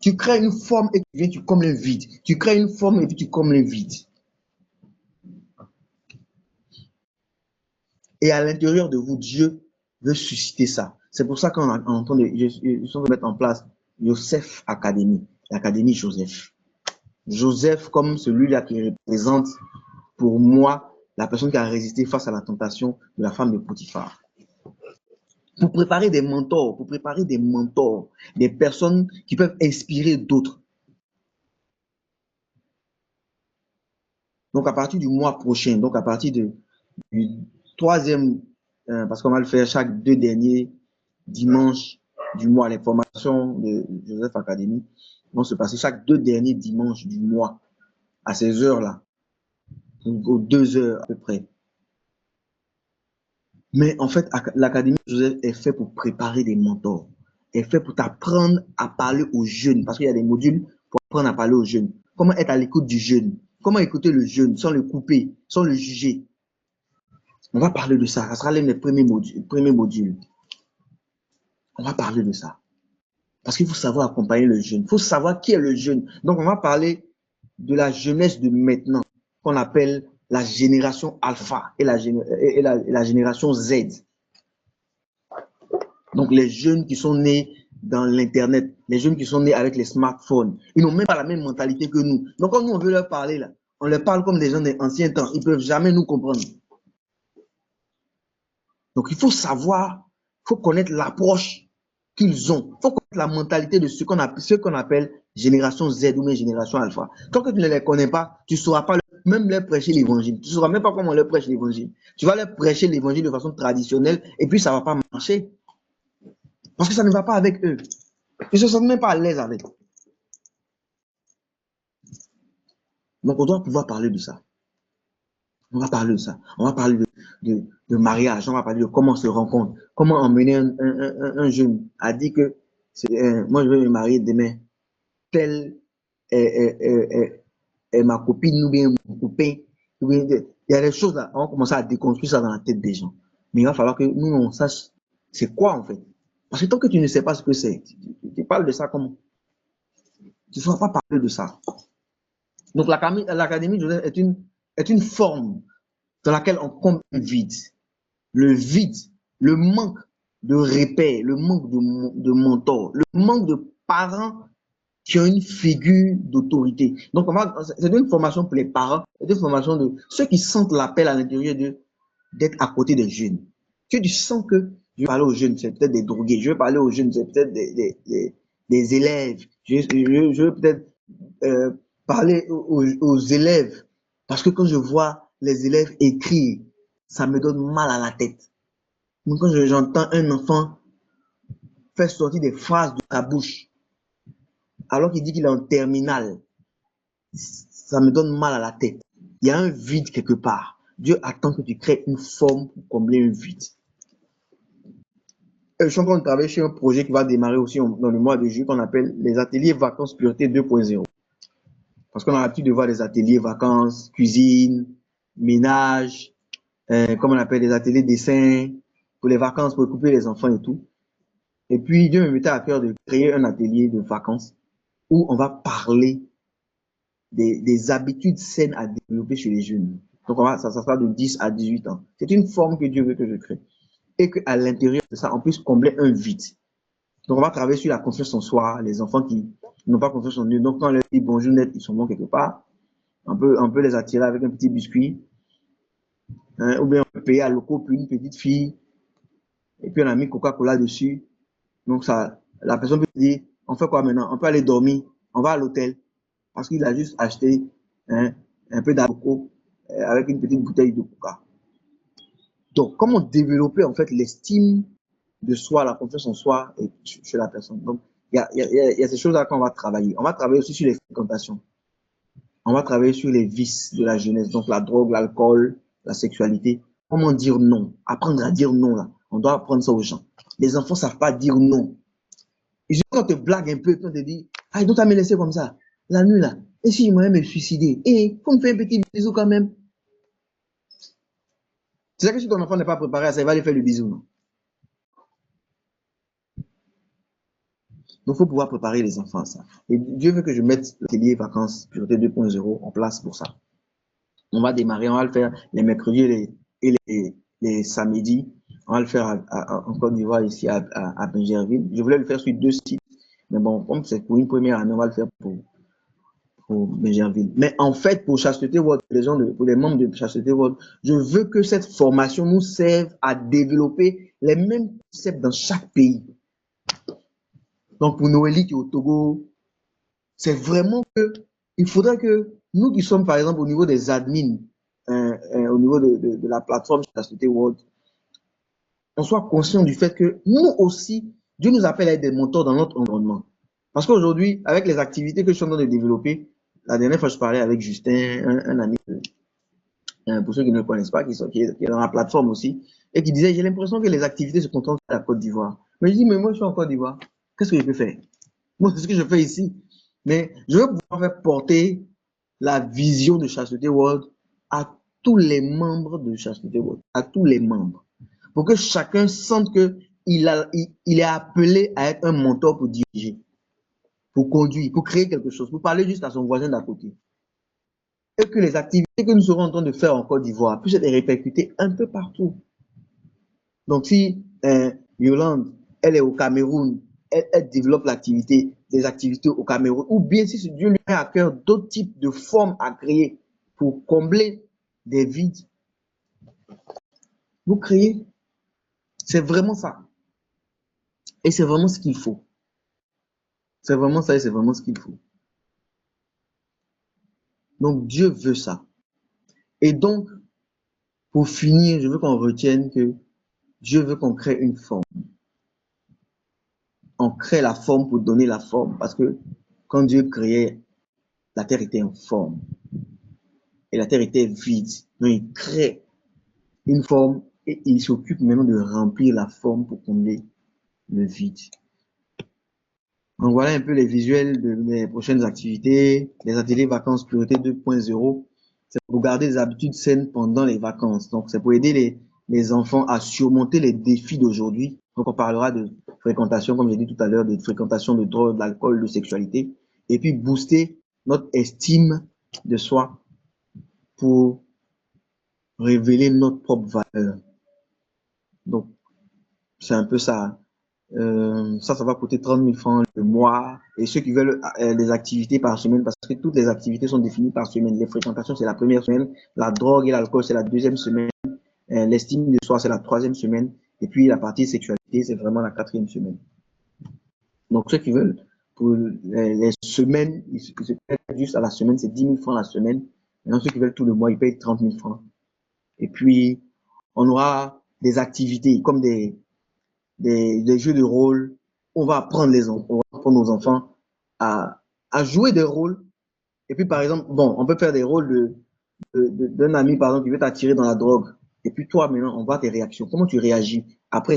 Tu crées une forme et tu viens, tu combles un vide. Tu crées une forme et puis tu combles un vide. Et à l'intérieur de vous, Dieu veut susciter ça. C'est pour ça qu'on entend de mettre en place Joseph Academy, l'Académie Joseph. Joseph comme celui-là qui représente pour moi la personne qui a résisté face à la tentation de la femme de Potiphar. Pour préparer des mentors, des personnes qui peuvent inspirer d'autres. Donc à partir du mois prochain, donc à partir du troisième, parce qu'on va le faire chaque 2 derniers dimanches du mois, les formations de Joseph Academy vont se passer chaque 2 derniers dimanches du mois à ces heures-là, aux 2 heures à peu près. Mais en fait, l'Académie Joseph est fait pour préparer des mentors, est fait pour t'apprendre à parler aux jeunes, parce qu'il y a des modules pour apprendre à parler aux jeunes. Comment être à l'écoute du jeune, comment écouter le jeune sans le couper, sans le juger. On va parler de ça, ça sera l'un des premiers modules. On va parler de ça. Parce qu'il faut savoir accompagner le jeune. Il faut savoir qui est le jeune. Donc, on va parler de la jeunesse de maintenant, qu'on appelle la génération alpha et la génération Z. Donc, les jeunes qui sont nés dans l'Internet, les jeunes qui sont nés avec les smartphones, ils n'ont même pas la même mentalité que nous. Donc, quand nous, on veut leur parler, là, on leur parle comme des gens des anciens temps. Ils ne peuvent jamais nous comprendre. Donc, il faut savoir, il faut connaître l'approche qu'ils ont. Il faut connaître la mentalité de ce qu'on appelle génération Z ou même génération alpha. Tant que tu ne les connais pas, tu ne sauras pas même leur prêcher l'évangile. Tu ne sauras même pas comment on leur prêche l'évangile. Tu vas leur prêcher l'évangile de façon traditionnelle et puis ça ne va pas marcher. Parce que ça ne va pas avec eux. Ils ne se sentent même pas à l'aise avec. Donc on doit pouvoir parler de ça. On va parler de ça. On va parler de mariage. On va parler de comment on se rencontre. Comment emmener un jeune à dire que moi je vais me marier demain. Telle est ma copine ou bien mon copain. Il y a des choses là. On va commencer à déconstruire ça dans la tête des gens. Mais il va falloir que nous on sache c'est quoi en fait. Parce que tant que tu ne sais pas ce que c'est, tu parles de ça comment? Tu ne sauras pas parler de ça. Donc l'Académie Joseph est une forme dans laquelle on comble le vide, le manque de repères, le manque de mentors, le manque de parents qui ont une figure d'autorité. Donc, c'est une formation pour les parents, c'est une formation de ceux qui sentent l'appel à l'intérieur d'être à côté des jeunes. Si tu sens que je vais parler aux jeunes, c'est peut-être des drogués, je vais parler aux jeunes, c'est peut-être des élèves, je vais peut-être parler aux élèves, parce que quand je vois les élèves écrire, ça me donne mal à la tête. Donc, quand j'entends un enfant faire sortir des phrases de sa bouche, alors qu'il dit qu'il est en terminale, ça me donne mal à la tête. Il y a un vide quelque part. Dieu attend que tu crées une forme pour combler un vide. Je suis en train de travailler sur un projet qui va démarrer aussi dans le mois de juillet qu'on appelle les ateliers vacances pureté 2.0. Parce qu'on a l'habitude de voir des ateliers vacances, cuisine, ménage, comme on appelle des ateliers dessin, pour les vacances, pour occuper les enfants et tout. Et puis Dieu me mettait à cœur de créer un atelier de vacances où on va parler des habitudes saines à développer chez les jeunes. Donc ça sera de 10 à 18 ans. C'est une forme que Dieu veut que je crée. Et qu'à l'intérieur de ça, on puisse combler un vide. Donc on va travailler sur la confiance en soi, les enfants qui n'ont pas confiance en eux. Donc quand on leur dit bonjour net, ils sont bons quelque part. On peut les attirer avec un petit biscuit. Ou bien on peut payer à loco pour une petite fille. Et puis on a mis Coca-Cola dessus. Donc ça, la personne peut dire, on fait quoi maintenant? On peut aller dormir, on va à l'hôtel. Parce qu'il a juste acheté un peu d'alcool avec une petite bouteille de Coca. Donc, comment développer en fait l'estime de soi, la confiance en soi chez la personne. Donc, il y a ces choses-là qu'on va travailler. On va travailler aussi sur les fréquentations. On va travailler sur les vices de la jeunesse, donc la drogue, l'alcool, la sexualité. Comment dire non? Apprendre à dire non, là. On doit apprendre ça aux gens. Les enfants ne savent pas dire non. Ils ont te blague un peu, quand on te dit, ah, donc tu me laisser comme ça, la nuit, là. Et si je m'aurais me suicider? Et faut me faire un petit bisou quand même. C'est ça que si ton enfant n'est pas préparé à ça, il va lui faire le bisou, non? Donc, il faut pouvoir préparer les enfants à ça. Et Dieu veut que je mette l'atelier vacances Pureté 2.0 en place pour ça. On va démarrer, on va le faire les mercredis et les samedis. On va le faire en Côte d'Ivoire, ici à Bingerville. Je voulais le faire sur 2 sites. Mais bon, comme c'est pour une première année, on va le faire pour Bingerville. Mais en fait, pour Chasteté World, pour les membres de Chasteté World, je veux que cette formation nous serve à développer les mêmes concepts dans chaque pays. Donc, pour Noélie qui est au Togo, c'est vraiment que il faudrait que nous qui sommes, par exemple, au niveau des admins, au niveau de la plateforme Chasteté World, on soit conscient du fait que nous aussi, Dieu nous appelle à être des mentors dans notre environnement. Parce qu'aujourd'hui, avec les activités que je suis en train de développer, la dernière fois, je parlais avec Justin, un ami, pour ceux qui ne le connaissent pas, qui est dans la plateforme aussi, et qui disait, j'ai l'impression que les activités se concentrent sur la Côte d'Ivoire. Mais je dis, mais moi, je suis en Côte d'Ivoire. Qu'est-ce que je peux faire? Moi, c'est ce que je fais ici. Mais je veux pouvoir faire porter la vision de Chasteté World à tous les membres de Chasteté World, à tous les membres, pour que chacun sente qu'il est appelé à être un mentor pour diriger, pour conduire, pour créer quelque chose, pour parler juste à son voisin d'à côté. Et que les activités que nous serons en train de faire en Côte d'Ivoire puissent être répercutées un peu partout. Donc si Yolande, elle est au Cameroun, elle développe des activités au Cameroun, ou bien si Dieu lui met à cœur d'autres types de formes à créer pour combler des vides, vous créez. C'est vraiment ça. Et c'est vraiment ce qu'il faut. C'est vraiment ça et c'est vraiment ce qu'il faut. Donc Dieu veut ça. Et donc, pour finir, je veux qu'on retienne que Dieu veut qu'on crée une forme. On crée la forme pour donner la forme. Parce que quand Dieu créait, la terre était en forme. Et la terre était vide. Donc il crée une forme et il s'occupe maintenant de remplir la forme pour combler le vide. Donc voilà un peu les visuels de mes prochaines activités. Les ateliers vacances Pureté 2.0. C'est pour garder des habitudes saines pendant les vacances. Donc c'est pour aider les enfants à surmonter les défis d'aujourd'hui. Donc on parlera de fréquentation, comme j'ai dit tout à l'heure, de fréquentation de drogue, d'alcool, de sexualité. Et puis booster notre estime de soi pour révéler notre propre valeur. Donc, c'est un peu ça. Ça va coûter 30 000 francs le mois. Et ceux qui veulent des activités par semaine, parce que toutes les activités sont définies par semaine. Les fréquentations, c'est la première semaine. La drogue et l'alcool, c'est la deuxième semaine. L'estime de soi, c'est la troisième semaine. Et puis, la partie sexualité, c'est vraiment la quatrième semaine. Donc, ceux qui veulent, pour les semaines, ils se payent juste à la semaine, c'est 10 000 francs la semaine. Maintenant, ceux qui veulent tout le mois, ils payent 30 000 francs. Et puis, on aura des activités comme des jeux de rôle. On va apprendre nos enfants à jouer des rôles. Et puis, par exemple, bon, on peut faire des rôles d'un ami, par exemple, qui veut t'attirer dans la drogue. Et puis, toi, maintenant, on voit tes réactions. Comment tu réagis? Après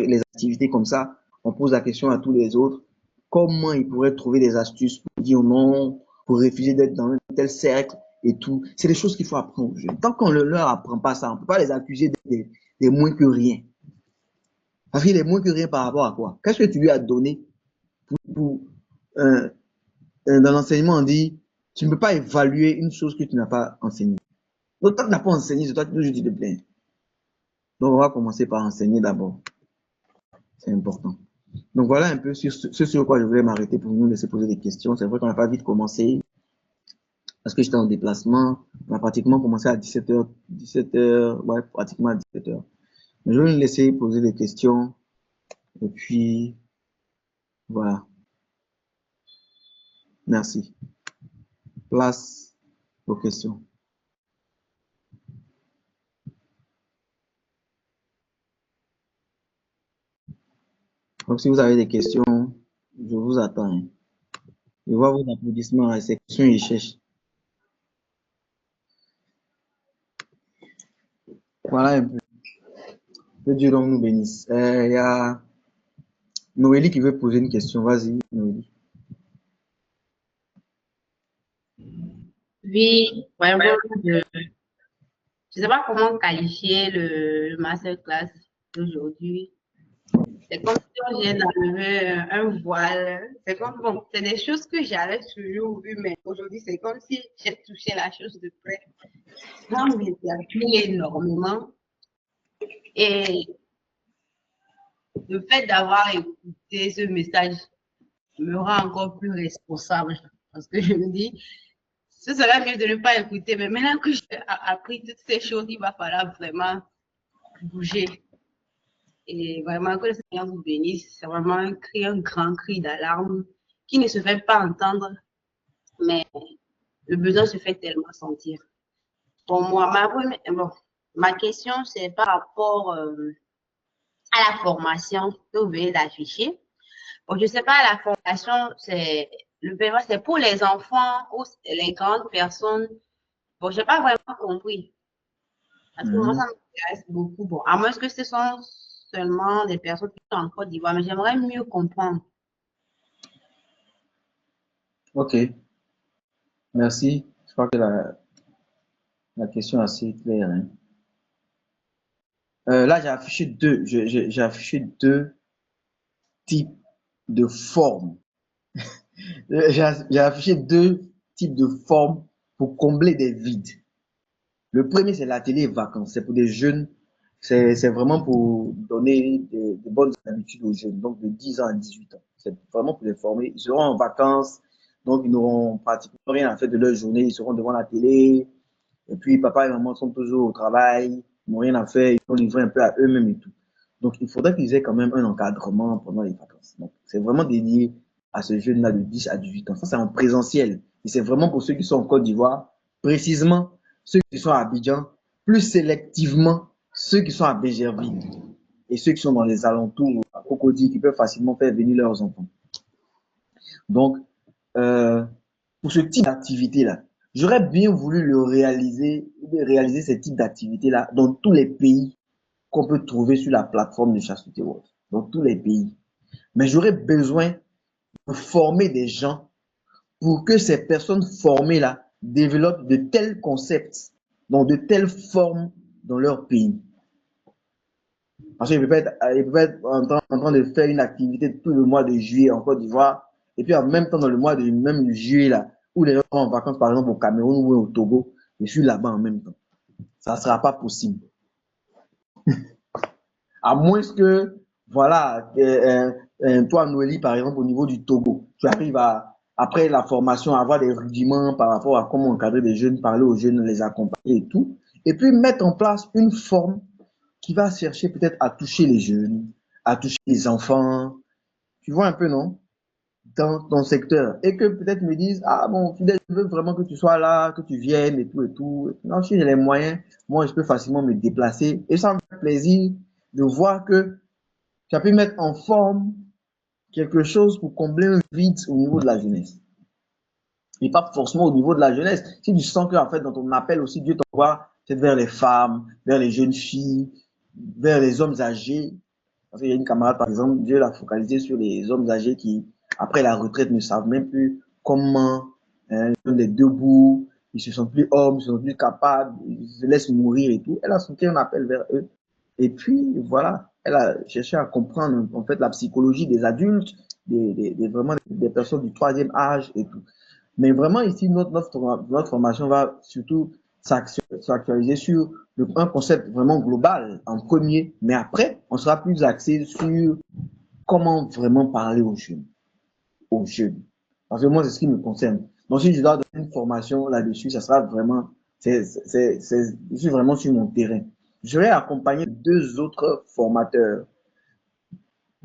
les activités comme ça, on pose la question à tous les autres. Comment ils pourraient trouver des astuces pour dire non, pour refuser d'être dans un tel cercle et tout. C'est des choses qu'il faut apprendre aux jeunes. Tant qu'on ne leur apprend pas ça, on ne peut pas les accuser d'être des moins que rien. Parce qu'il est moins que rien par rapport à quoi? Qu'est-ce que tu lui as donné dans l'enseignement, on dit, tu ne peux pas évaluer une chose que tu n'as pas enseignée. Donc, tant que tu n'as pas enseigné, c'est toi qui toujours tu te plains. Donc, on va commencer par enseigner d'abord. C'est important. Donc, voilà un peu ce sur quoi je voulais m'arrêter pour nous laisser poser des questions. C'est vrai qu'on n'a pas vite commencé parce que j'étais en déplacement. On a pratiquement commencé à 17h, ouais, pratiquement à 17h. Mais je vais nous laisser poser des questions. Et puis, voilà. Merci. Place aux questions. Donc, si vous avez des questions, je vous attends. Je vois vos applaudissements, ces questions, ils cherchent. Voilà un peu. Que Dieu donc nous bénisse. Il y a Noélie qui veut poser une question. Vas-y, Noélie. Oui, vraiment, je ne sais pas comment qualifier le masterclass d'aujourd'hui. C'est comme si on vient d'enlever un voile. C'est comme, bon, c'est des choses que j'avais toujours vues, mais aujourd'hui, c'est comme si j'ai touché la chose de près. Ça m'interpelle énormément. Et le fait d'avoir écouté ce message me rend encore plus responsable. Parce que je me dis, ce serait mieux de ne pas écouter, mais maintenant que j'ai appris toutes ces choses, il va falloir vraiment bouger. Et vraiment que le Seigneur vous bénisse. C'est vraiment un cri, un grand cri d'alarme qui ne se fait pas entendre, mais le besoin se fait tellement sentir. Pour moi, ma question, c'est par rapport à la formation que vous venez d'afficher. Bon, je ne sais pas, la formation, le paiement, c'est pour les enfants ou les grandes personnes. Bon, je n'ai pas vraiment compris. Parce que moi, ça m'intéresse beaucoup. Bon, à moins que ce sont seulement des personnes qui sont en Côte d'Ivoire, mais j'aimerais mieux comprendre. Ok, merci. Je crois que la question est assez claire, hein. Là, j'ai affiché deux types de formes. J'ai affiché deux types de formes pour combler des vides. Le premier, c'est l'atelier vacances. C'est pour des jeunes. C'est vraiment pour donner de bonnes habitudes aux jeunes, donc de 10 ans à 18 ans. C'est vraiment pour les former. Ils seront en vacances, donc ils n'auront pratiquement rien à faire de leur journée. Ils seront devant la télé. Et puis, papa et maman sont toujours au travail. Ils n'ont rien à faire. Ils sont livrés un peu à eux-mêmes et tout. Donc, il faudrait qu'ils aient quand même un encadrement pendant les vacances. Donc, c'est vraiment dédié à ce jeune-là de 10 à 18 ans. Ça, c'est en présentiel. Et c'est vraiment pour ceux qui sont en Côte d'Ivoire, précisément ceux qui sont à Abidjan, plus sélectivement ceux qui sont à Bégerville et ceux qui sont dans les alentours, à Cocody, qui peuvent facilement faire venir leurs enfants. Donc, pour ce type d'activité-là, j'aurais bien voulu réaliser ce type d'activité-là dans tous les pays qu'on peut trouver sur la plateforme de Chasteté World, dans tous les pays. Mais j'aurais besoin de former des gens pour que ces personnes formées-là développent de tels concepts, donc de telles formes dans leur pays. Parce qu'ils peuvent être en train de faire une activité tout le mois de juillet en Côte d'Ivoire, et puis en même temps dans le mois de même juillet, là, où les gens sont en vacances, par exemple au Cameroun ou au Togo, je suis là-bas en même temps. Ça ne sera pas possible. À moins que, voilà, toi, Noélie, par exemple, au niveau du Togo, tu arrives après la formation, à avoir des rudiments par rapport à comment encadrer des jeunes, parler aux jeunes, les accompagner et tout. Et puis mettre en place une forme qui va chercher peut-être à toucher les jeunes, à toucher les enfants. Tu vois un peu, non? Dans ton secteur. Et que peut-être me disent, ah bon, Fidèle, je veux vraiment que tu sois là, que tu viennes et tout et tout. Non, si j'ai les moyens, moi, je peux facilement me déplacer. Et ça me fait plaisir de voir que tu as pu mettre en forme quelque chose pour combler un vide au niveau de la jeunesse. Et pas forcément au niveau de la jeunesse. Si tu sens que, en fait, dans ton appel aussi, Dieu t'envoie peut-être vers les femmes, vers les jeunes filles, vers les hommes âgés. Parce qu'il y a une camarade, par exemple, Dieu l'a focalisé sur les hommes âgés qui, après la retraite, ne savent même plus comment ils sont debout, ils se sentent plus hommes, ils se sentent plus capables, ils se laissent mourir et tout. Elle a senti un appel vers eux. Et puis, voilà, elle a cherché à comprendre, en fait, la psychologie des adultes, vraiment des personnes du troisième âge et tout. Mais vraiment, ici, notre formation va surtout s'actualiser sur un concept vraiment global en premier, mais après, on sera plus axé sur comment vraiment parler aux jeunes. Parce que moi, c'est ce qui me concerne. Donc, si je dois donner une formation là-dessus, ça sera vraiment, je suis vraiment sur mon terrain. Je vais accompagner deux autres formateurs.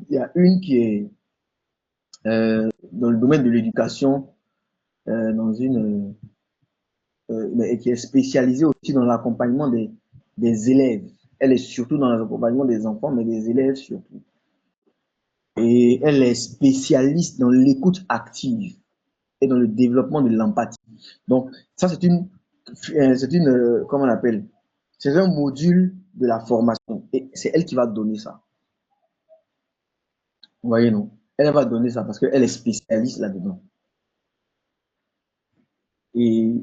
Il y a une qui est dans le domaine de l'éducation, et qui est spécialisée aussi dans l'accompagnement des élèves. Elle est surtout dans l'accompagnement des enfants, mais des élèves surtout. Et elle est spécialiste dans l'écoute active et dans le développement de l'empathie. Donc, ça, comment on appelle? C'est un module de la formation. Et c'est elle qui va donner ça. Vous voyez, non? Elle va donner ça parce qu'elle est spécialiste là-dedans. Et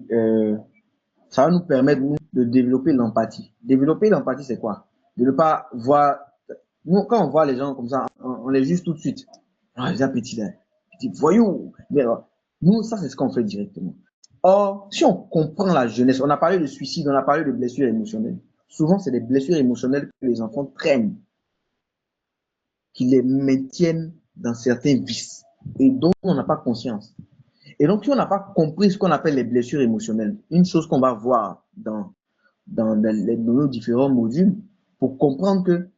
ça va nous permettre, nous, de développer l'empathie. Développer l'empathie, c'est quoi? De ne pas voir... Nous, quand on voit les gens comme ça, on les juge tout de suite. Ah, les petits là, petits voyous. Mais, nous, ça, c'est ce qu'on fait directement. Or, si on comprend la jeunesse, on a parlé de suicide, on a parlé de blessures émotionnelles. Souvent, c'est des blessures émotionnelles que les enfants traînent, qui les maintiennent dans certains vices et dont on n'a pas conscience. Et donc, si on n'a pas compris ce qu'on appelle les blessures émotionnelles, une chose qu'on va voir dans nos différents modules, pour comprendre que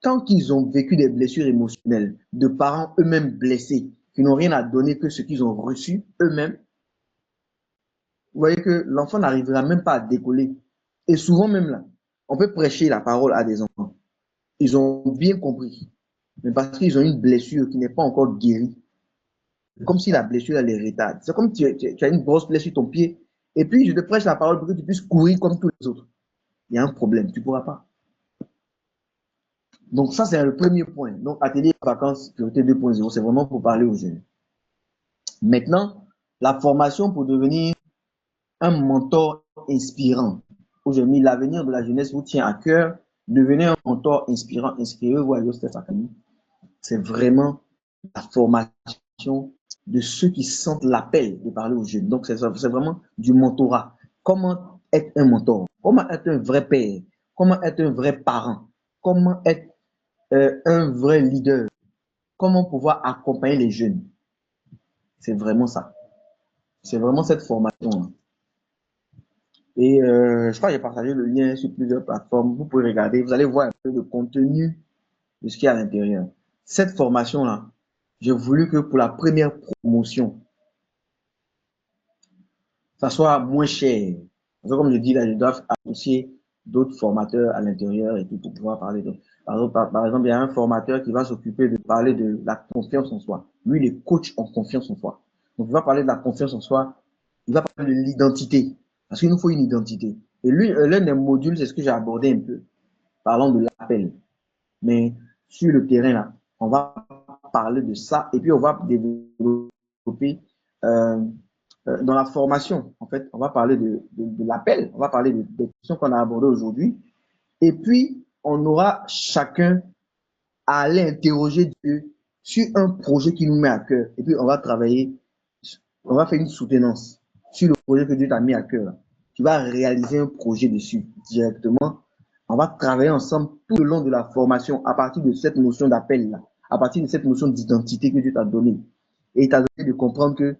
tant qu'ils ont vécu des blessures émotionnelles de parents eux-mêmes blessés, qui n'ont rien à donner que ce qu'ils ont reçu eux-mêmes, vous voyez que l'enfant n'arrivera même pas à décoller. Et souvent même là, on peut prêcher la parole à des enfants. Ils ont bien compris, mais parce qu'ils ont une blessure qui n'est pas encore guérie. Comme si la blessure, elle les retarde. C'est comme tu as une grosse blessure sur ton pied, et puis je te prêche la parole pour que tu puisses courir comme tous les autres. Il y a un problème, tu ne pourras pas. Donc ça, c'est le premier point. Donc atelier vacances sécurité 2.0, c'est vraiment pour parler aux jeunes. Maintenant, la formation pour devenir un mentor inspirant. Aujourd'hui, l'avenir de la jeunesse vous tient à cœur. Devenez un mentor inspirant. Inscrivez-vous à Yostef Academy. C'est vraiment la formation de ceux qui sentent l'appel de parler aux jeunes. Donc, c'est vraiment du mentorat. Comment être un mentor? Comment être un vrai père? Comment être un vrai parent? Comment être un vrai leader? Comment pouvoir accompagner les jeunes? C'est vraiment ça. C'est vraiment cette formation-là. Et je crois que j'ai partagé le lien sur plusieurs plateformes. Vous pouvez regarder, vous allez voir un peu le contenu de ce qu'il y a à l'intérieur. Cette formation-là, j'ai voulu que pour la première promotion, ça soit moins cher. Parce que comme je dis là, je dois associer d'autres formateurs à l'intérieur et tout pour pouvoir parler de... Par exemple, il y a un formateur qui va s'occuper de parler de la confiance en soi. Lui, il est coach en confiance en soi. Donc, il va parler de la confiance en soi. Il va parler de l'identité. Parce qu'il nous faut une identité. Et lui, l'un des modules, c'est ce que j'ai abordé un peu, parlant de l'appel. Mais sur le terrain, là, on va parler de ça et puis on va développer dans la formation. En fait, on va parler de l'appel, on va parler des questions qu'on a abordées aujourd'hui. Et puis, on aura chacun à aller interroger Dieu sur un projet qui nous met à cœur. Et puis, on va travailler, on va faire une soutenance sur le projet que Dieu t'a mis à cœur. Tu vas réaliser un projet dessus directement. On va travailler ensemble tout le long de la formation à partir de cette notion d'appel-là, à partir de cette notion d'identité que Dieu t'a donnée. Et il t'a donné de comprendre que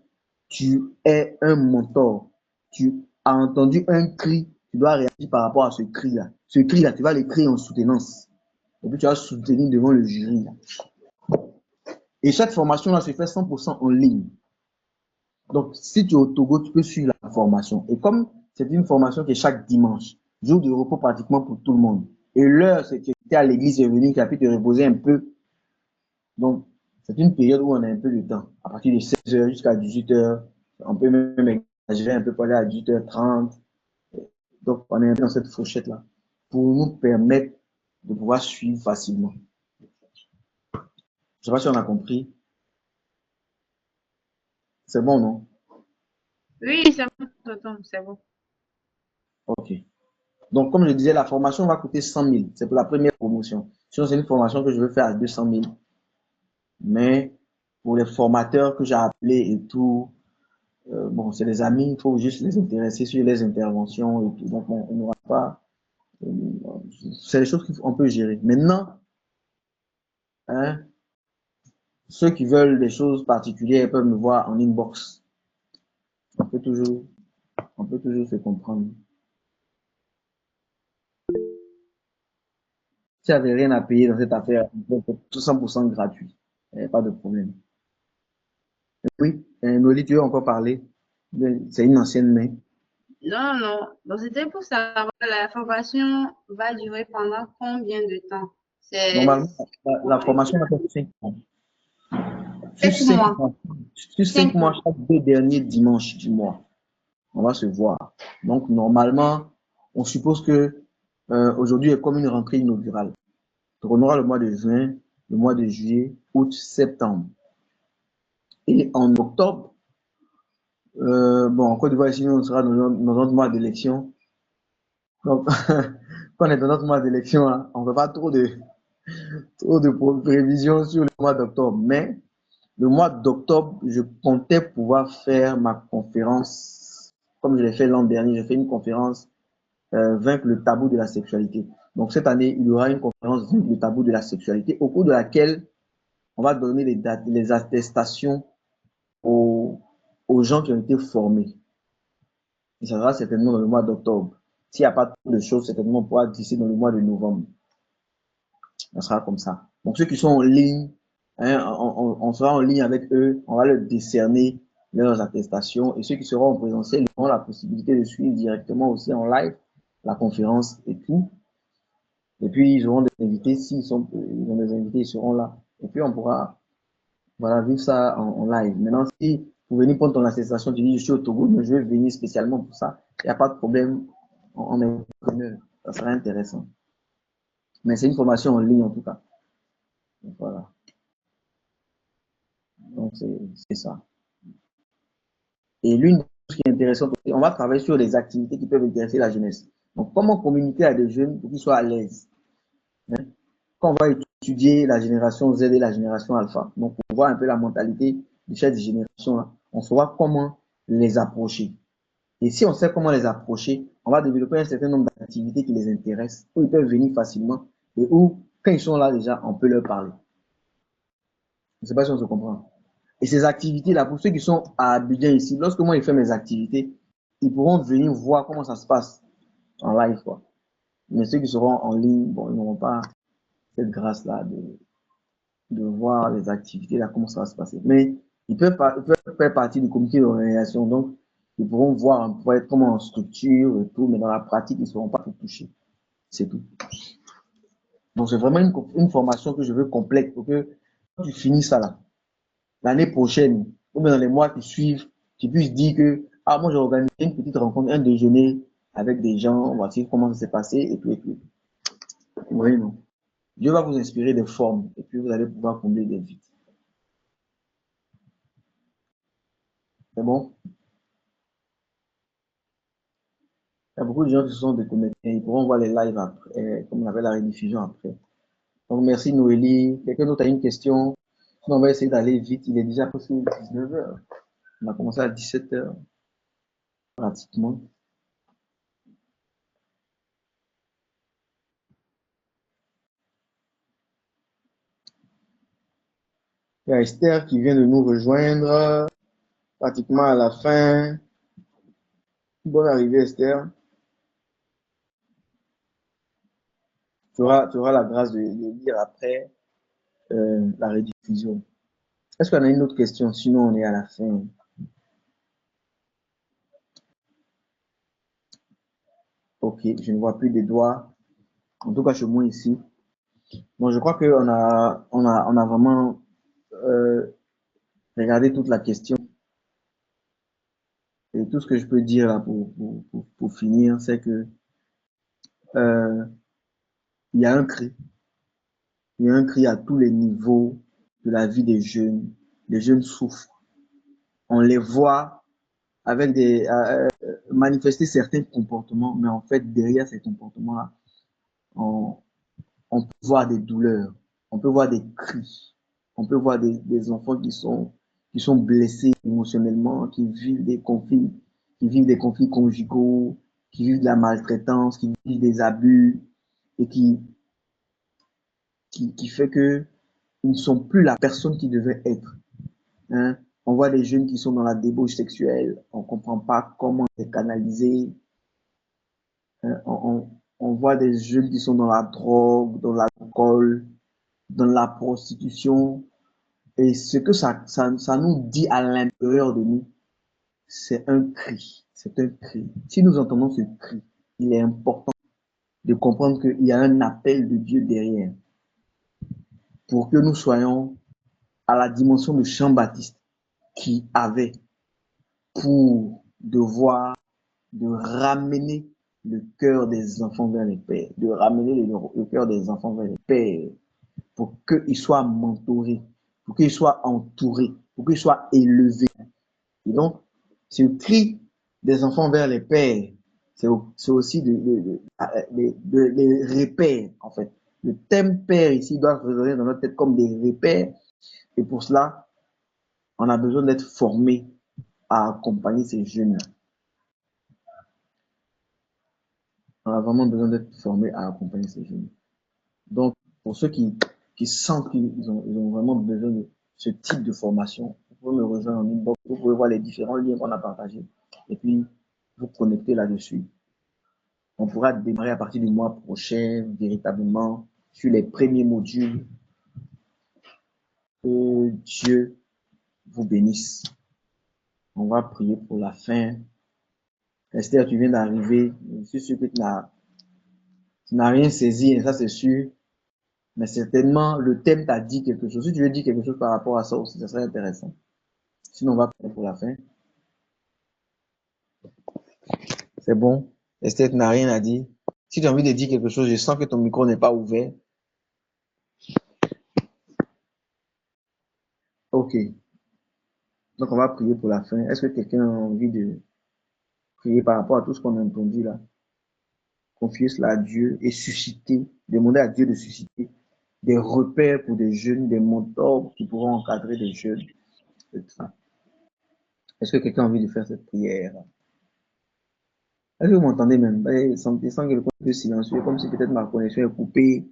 tu es un mentor. Tu as entendu un cri, tu dois réagir par rapport à ce cri-là. Ce cri-là, tu vas l'écrire en soutenance. Et puis tu vas soutenir devant le jury. Et cette formation-là se fait 100% en ligne. Donc, si tu es au Togo, tu peux suivre la formation. Et comme c'est une formation qui est chaque dimanche, jour de repos pratiquement pour tout le monde. Et l'heure, c'est que tu es à l'église et venu, tu as pu te reposer un peu. Donc, c'est une période où on a un peu de temps. À partir de 16h jusqu'à 18h, on peut même exagérer un peu pour aller à 18h30. Donc, on est un peu dans cette fourchette-là pour nous permettre de pouvoir suivre facilement. Je ne sais pas si on a compris. C'est bon, non? Oui, c'est bon, tonton, c'est bon. Ok. Donc, comme je disais, la formation va coûter 100 000. C'est pour la première promotion. Sinon, c'est une formation que je veux faire à 200 000. Mais pour les formateurs que j'ai appelés et tout, bon, c'est des amis, il faut juste les intéresser sur les interventions et tout. Donc, on n'aura pas. C'est des choses qu'on peut gérer. Maintenant, hein, ceux qui veulent des choses particulières peuvent me voir en inbox. On peut toujours se comprendre. Si vous n'avez rien à payer dans cette affaire, tout 100% gratuit. Pas de problème. Oui, Noli, tu veux encore parler? C'est une ancienne main. Non, non. Donc, c'était pour savoir, la formation va durer pendant combien de temps? C'est Normalement, la formation va faire 5 mois. Sur 7 5 mois. mois, sur 5 5 mois, mois. chaque 2 derniers dimanches du mois, on va se voir. Donc, normalement, on suppose que aujourd'hui est comme une rentrée inaugurale. Donc, on aura le mois de juin, le mois de juillet, août, septembre. Et en octobre, bon, en Côte d'Ivoire, ici, on sera dans notre mois d'élection. Donc, quand on est dans notre mois d'élection, hein, on ne fait pas trop de prévisions sur le mois d'octobre. Mais le mois d'octobre, je comptais pouvoir faire ma conférence, comme je l'ai fait l'an dernier. J'ai fait une conférence Vaincre le tabou de la sexualité. Donc, cette année, il y aura une conférence Vaincre le tabou de la sexualité, au cours de laquelle on va donner les attestations aux gens qui ont été formés. Et ça sera certainement dans le mois d'octobre. S'il n'y a pas trop de choses, certainement on pourra glisser dans le mois de novembre. Ça sera comme ça. Donc ceux qui sont en ligne, hein, on sera en ligne avec eux, on va leur décerner leurs attestations. Et ceux qui seront en présentiel, ils auront la possibilité de suivre directement aussi en live la conférence et tout. Et puis ils auront des invités, ils ont des invités, ils seront là. Et puis on pourra vivre ça en live. Maintenant, si vous venez prendre ton attestation, tu dis je suis au Togo, mais je vais venir spécialement pour ça, il n'y a pas de problème, on est preneur. Ça sera intéressant. Mais c'est une formation en ligne en tout cas. Donc, voilà. Donc c'est ça. Et l'une des choses qui est intéressante, on va travailler sur les activités qui peuvent intéresser la jeunesse. Donc comment communiquer à des jeunes pour qu'ils soient à l'aise. Hein? Quand on va étudier la génération Z et la génération Alpha, donc on voit un peu la mentalité de chaque génération-là, on saura comment les approcher. Et si on sait comment les approcher, on va développer un certain nombre d'activités qui les intéressent, où ils peuvent venir facilement et où, quand ils sont là déjà, on peut leur parler. Je ne sais pas si on se comprend. Et ces activités-là, pour ceux qui sont à Abidjan ici, lorsque moi je fais mes activités, ils pourront venir voir comment ça se passe en live, quoi. Mais ceux qui seront en ligne, bon, ils n'auront pas cette grâce-là de voir les activités, là, comment ça va se passer. Mais ils peuvent faire partie du comité d'organisation, donc ils pourront voir un peu comment on structure et tout, mais dans la pratique, ils ne seront pas tout touchés. C'est tout. Donc, c'est vraiment une formation que je veux complète pour que quand tu finis ça là, l'année prochaine, ou bien dans les mois qui suivent, tu puisses dire que, ah, moi j'ai organisé une petite rencontre, un déjeuner avec des gens, voici comment ça s'est passé, et tout, et tout. Oui, non. Dieu va vous inspirer des formes, et puis vous allez pouvoir combler des vides. C'est bon? Il y a beaucoup de gens qui se sont déconnectés, ils pourront voir les lives après, comme on appelle la rediffusion après. Donc, merci Noélie. Quelqu'un d'autre a une question? Sinon, on va essayer d'aller vite. Il est déjà presque 19 h. On a commencé à 17 h, pratiquement. Il y a Esther qui vient de nous rejoindre, pratiquement à la fin. Bonne arrivée, Esther. Tu auras la grâce de lire après la rediffusion. Est-ce qu'on a une autre question? Sinon, on est à la fin. Ok, je ne vois plus des doigts. En tout cas, chez moi ici. Bon, je crois qu'on a vraiment regardé toute la question. Et tout ce que je peux dire là pour finir, c'est que il y a un cri. Il y a un cri à tous les niveaux de la vie des jeunes. Les jeunes souffrent. On les voit avec manifester certains comportements, mais en fait, derrière ces comportements-là, on peut voir des douleurs, on peut voir des cris, on peut voir des enfants qui sont blessés émotionnellement, qui vivent des conflits conjugaux, qui vivent de la maltraitance, qui vivent des abus, et qui fait que ils ne sont plus la personne qu'ils devaient être. Hein? On voit des jeunes qui sont dans la débauche sexuelle, on ne comprend pas comment les canaliser. Hein? On voit des jeunes qui sont dans la drogue, dans l'alcool, dans la prostitution. Et ce que ça nous dit à l'intérieur de nous, c'est un cri. C'est un cri. Si nous entendons ce cri, il est important de comprendre qu'il y a un appel de Dieu derrière pour que nous soyons à la dimension de Jean-Baptiste qui avait pour devoir de ramener le cœur des enfants vers les pères, de ramener le cœur des enfants vers les pères, pour qu'ils soient mentorés, pour qu'ils soient entourés, pour qu'ils soient élevés. Et donc, ce cri des enfants vers les pères, c'est aussi des repères, en fait. Le thème père ici doit résonner dans notre tête comme des repères. Et pour cela, on a besoin d'être formé à accompagner ces jeunes. On a vraiment besoin d'être formé à accompagner ces jeunes. Donc, pour ceux qui sentent qu'ils ont vraiment besoin de ce type de formation, vous pouvez me rejoindre en inbox, vous pouvez voir les différents liens qu'on a partagés et puis vous connecter là-dessus. On pourra démarrer à partir du mois prochain, véritablement, sur les premiers modules. Que Dieu vous bénisse. On va prier pour la fin. Esther, tu viens d'arriver. Je suis sûr que tu n'as rien saisi, ça c'est sûr. Mais certainement, le thème t'a dit quelque chose. Si tu veux dire quelque chose par rapport à ça aussi, ça serait intéressant. Sinon, on va prier pour la fin. C'est bon. Esther, tu n'as rien à dire. Si tu as envie de dire quelque chose, je sens que ton micro n'est pas ouvert. Ok. Donc, on va prier pour la fin. Est-ce que quelqu'un a envie de prier par rapport à tout ce qu'on a entendu là? Confier cela à Dieu et susciter, demander à Dieu de susciter des repères pour des jeunes, des mentors qui pourront encadrer des jeunes. Est-ce que quelqu'un a envie de faire cette prière? Est-ce que vous m'entendez même? Sans que le un peu silencieux, comme si peut-être ma connexion est coupée.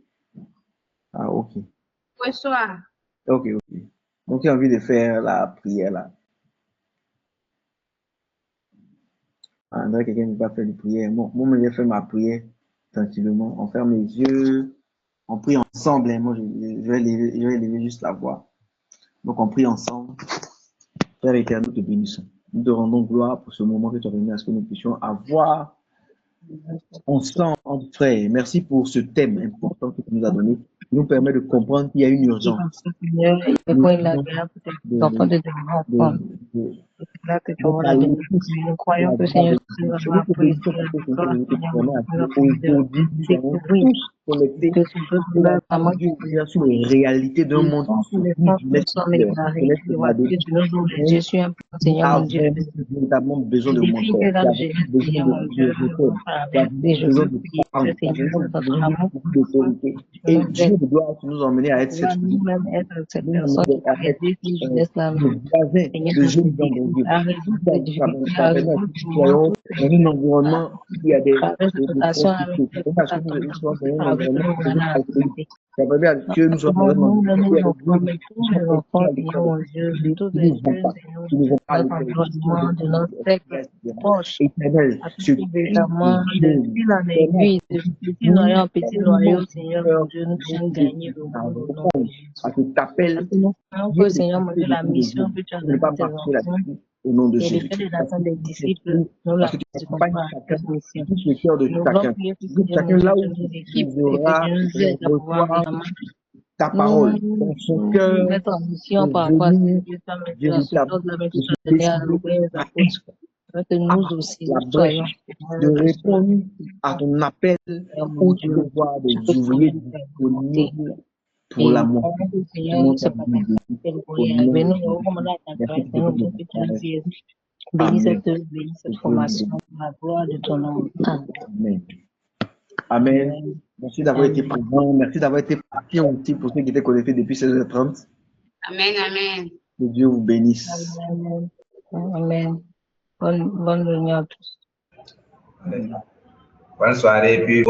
Ah, ok. Bonsoir. Ok, ok. Donc, il a envie de faire la prière là. Ah, André, quelqu'un ne peut pas faire de prière. Moi, j'ai fait ma prière tranquillement. On ferme les yeux. On prie ensemble. Hein. Moi, je vais lever juste la voix. Donc, on prie ensemble. Père éternel, nous te bénissons. Nous te rendons gloire pour ce moment que tu as permis à ce que nous puissions avoir ensemble entre frères. Merci pour ce thème important que tu nous as donné, qui nous permet de comprendre qu'il y a une urgence. Seigneur, et Nous pour la grâce pour tes enfants de devenir enfants. C'est là que tu auras la bénédiction. Nous croyons que Seigneur, tu vas avoir pris aujourd'hui, nous allons tous connecter que ce peuple là vraiment sur les réalités d'un monde tous les sens nous sommes égarés. Et voilà que tu nous donnes de Dieu sur un plan, Seigneur mon Dieu. véritablement besoin de Je décris monteurs. que dans Tu as Jésus, besoin Seigneur mon Dieu, de repères. Tu as et je besoin veux de prier parents. que Tu as Seigneur, besoin notre de amour, beaucoup d'autorité. tu Et nous Dieu aides. doit nous emmener à être Tu vas cette nous-mêmes être cette nous personne qui va à être aider ces jeunesses-là, le voisin Seigneur, de à se jeunes gens de décrire, Dieu. à résoudre les difficultés, Ça à permet à résoudre ce que nous vraiment soyons toutes dans un environnement où il y a des travers cette relation avec prostituées. les Ça permet à ce que nous soyons dans un avec environnement nous, où il y a dans des la alcooliques. société. Ça permet à ce que nous soyons dans un Nous, environnement où il y a nos des enfants, jeunes mais tous qui les sont enfants, à Seigneur l'école, mon Dieu, tous qui les ne vont jeunes, pas, Seigneur mon qui ne Dieu, vont de pas à notre l'école, qui sont environnement, de notre cercle proche, éternel. Ce afin que cri véritablement, de de Dieu fil en permet aiguille, de petit nous, noyau en petit tellement noyau, de Seigneur mon cœur, Dieu, nous puissions de gagner le à monde au nom de répondre à Jésus. cet appel Parce que nous savons Dieu que, de Seigneur mon quitter Dieu, le la nom de Dieu, mission que tu as pour ne donnée pas à tes marcher enfants, là-dessus au nom de c'est le Jésus. fait de Parce que l'attendre des tu es disciples, tout, nous parce la que tu participons accompagnes à chacun, cette mission. tu touches le cœur de Nous voulons chacun. prier que Tu touches Seigneur mon chacun Dieu, là tu où nous il équipes et que devra tu nous aides à pouvoir recevoir vraiment ta parole dans son nous cœur, mettre en mission de par rapport à ce que venir Dieu t'a mis dans ce véritablement, temps de la de méthode se de donner à décider nos frères et à apôtres. Afin que nous prendre aussi, la nous soyons brèche, de répondre à ton appel Seigneur mon où tu Dieu, veux voir des ce que tu ouvriers veux faire volonté. disponibles pour Et la mort. pendant que le Seigneur, Comment ça c'est pas dit ta Jésus le au courrier nom arrivé, de nous Jésus. recommandons à ta Merci grâce, pour Seigneur, le mon Dieu, que tu partage. nous aides. Amen. Bénis cette Que Dieu nous formation bénisse. pour la gloire de ton nom. Amen. Amen. Amen. Amen. Merci d'avoir été Amen. présent. Merci d'avoir été patient aussi pour ceux qui étaient connectés depuis 16h30. Amen. Amen. Que Dieu vous bénisse. Amen. Amen. Bonne réunion à tous. Bonne soirée, puis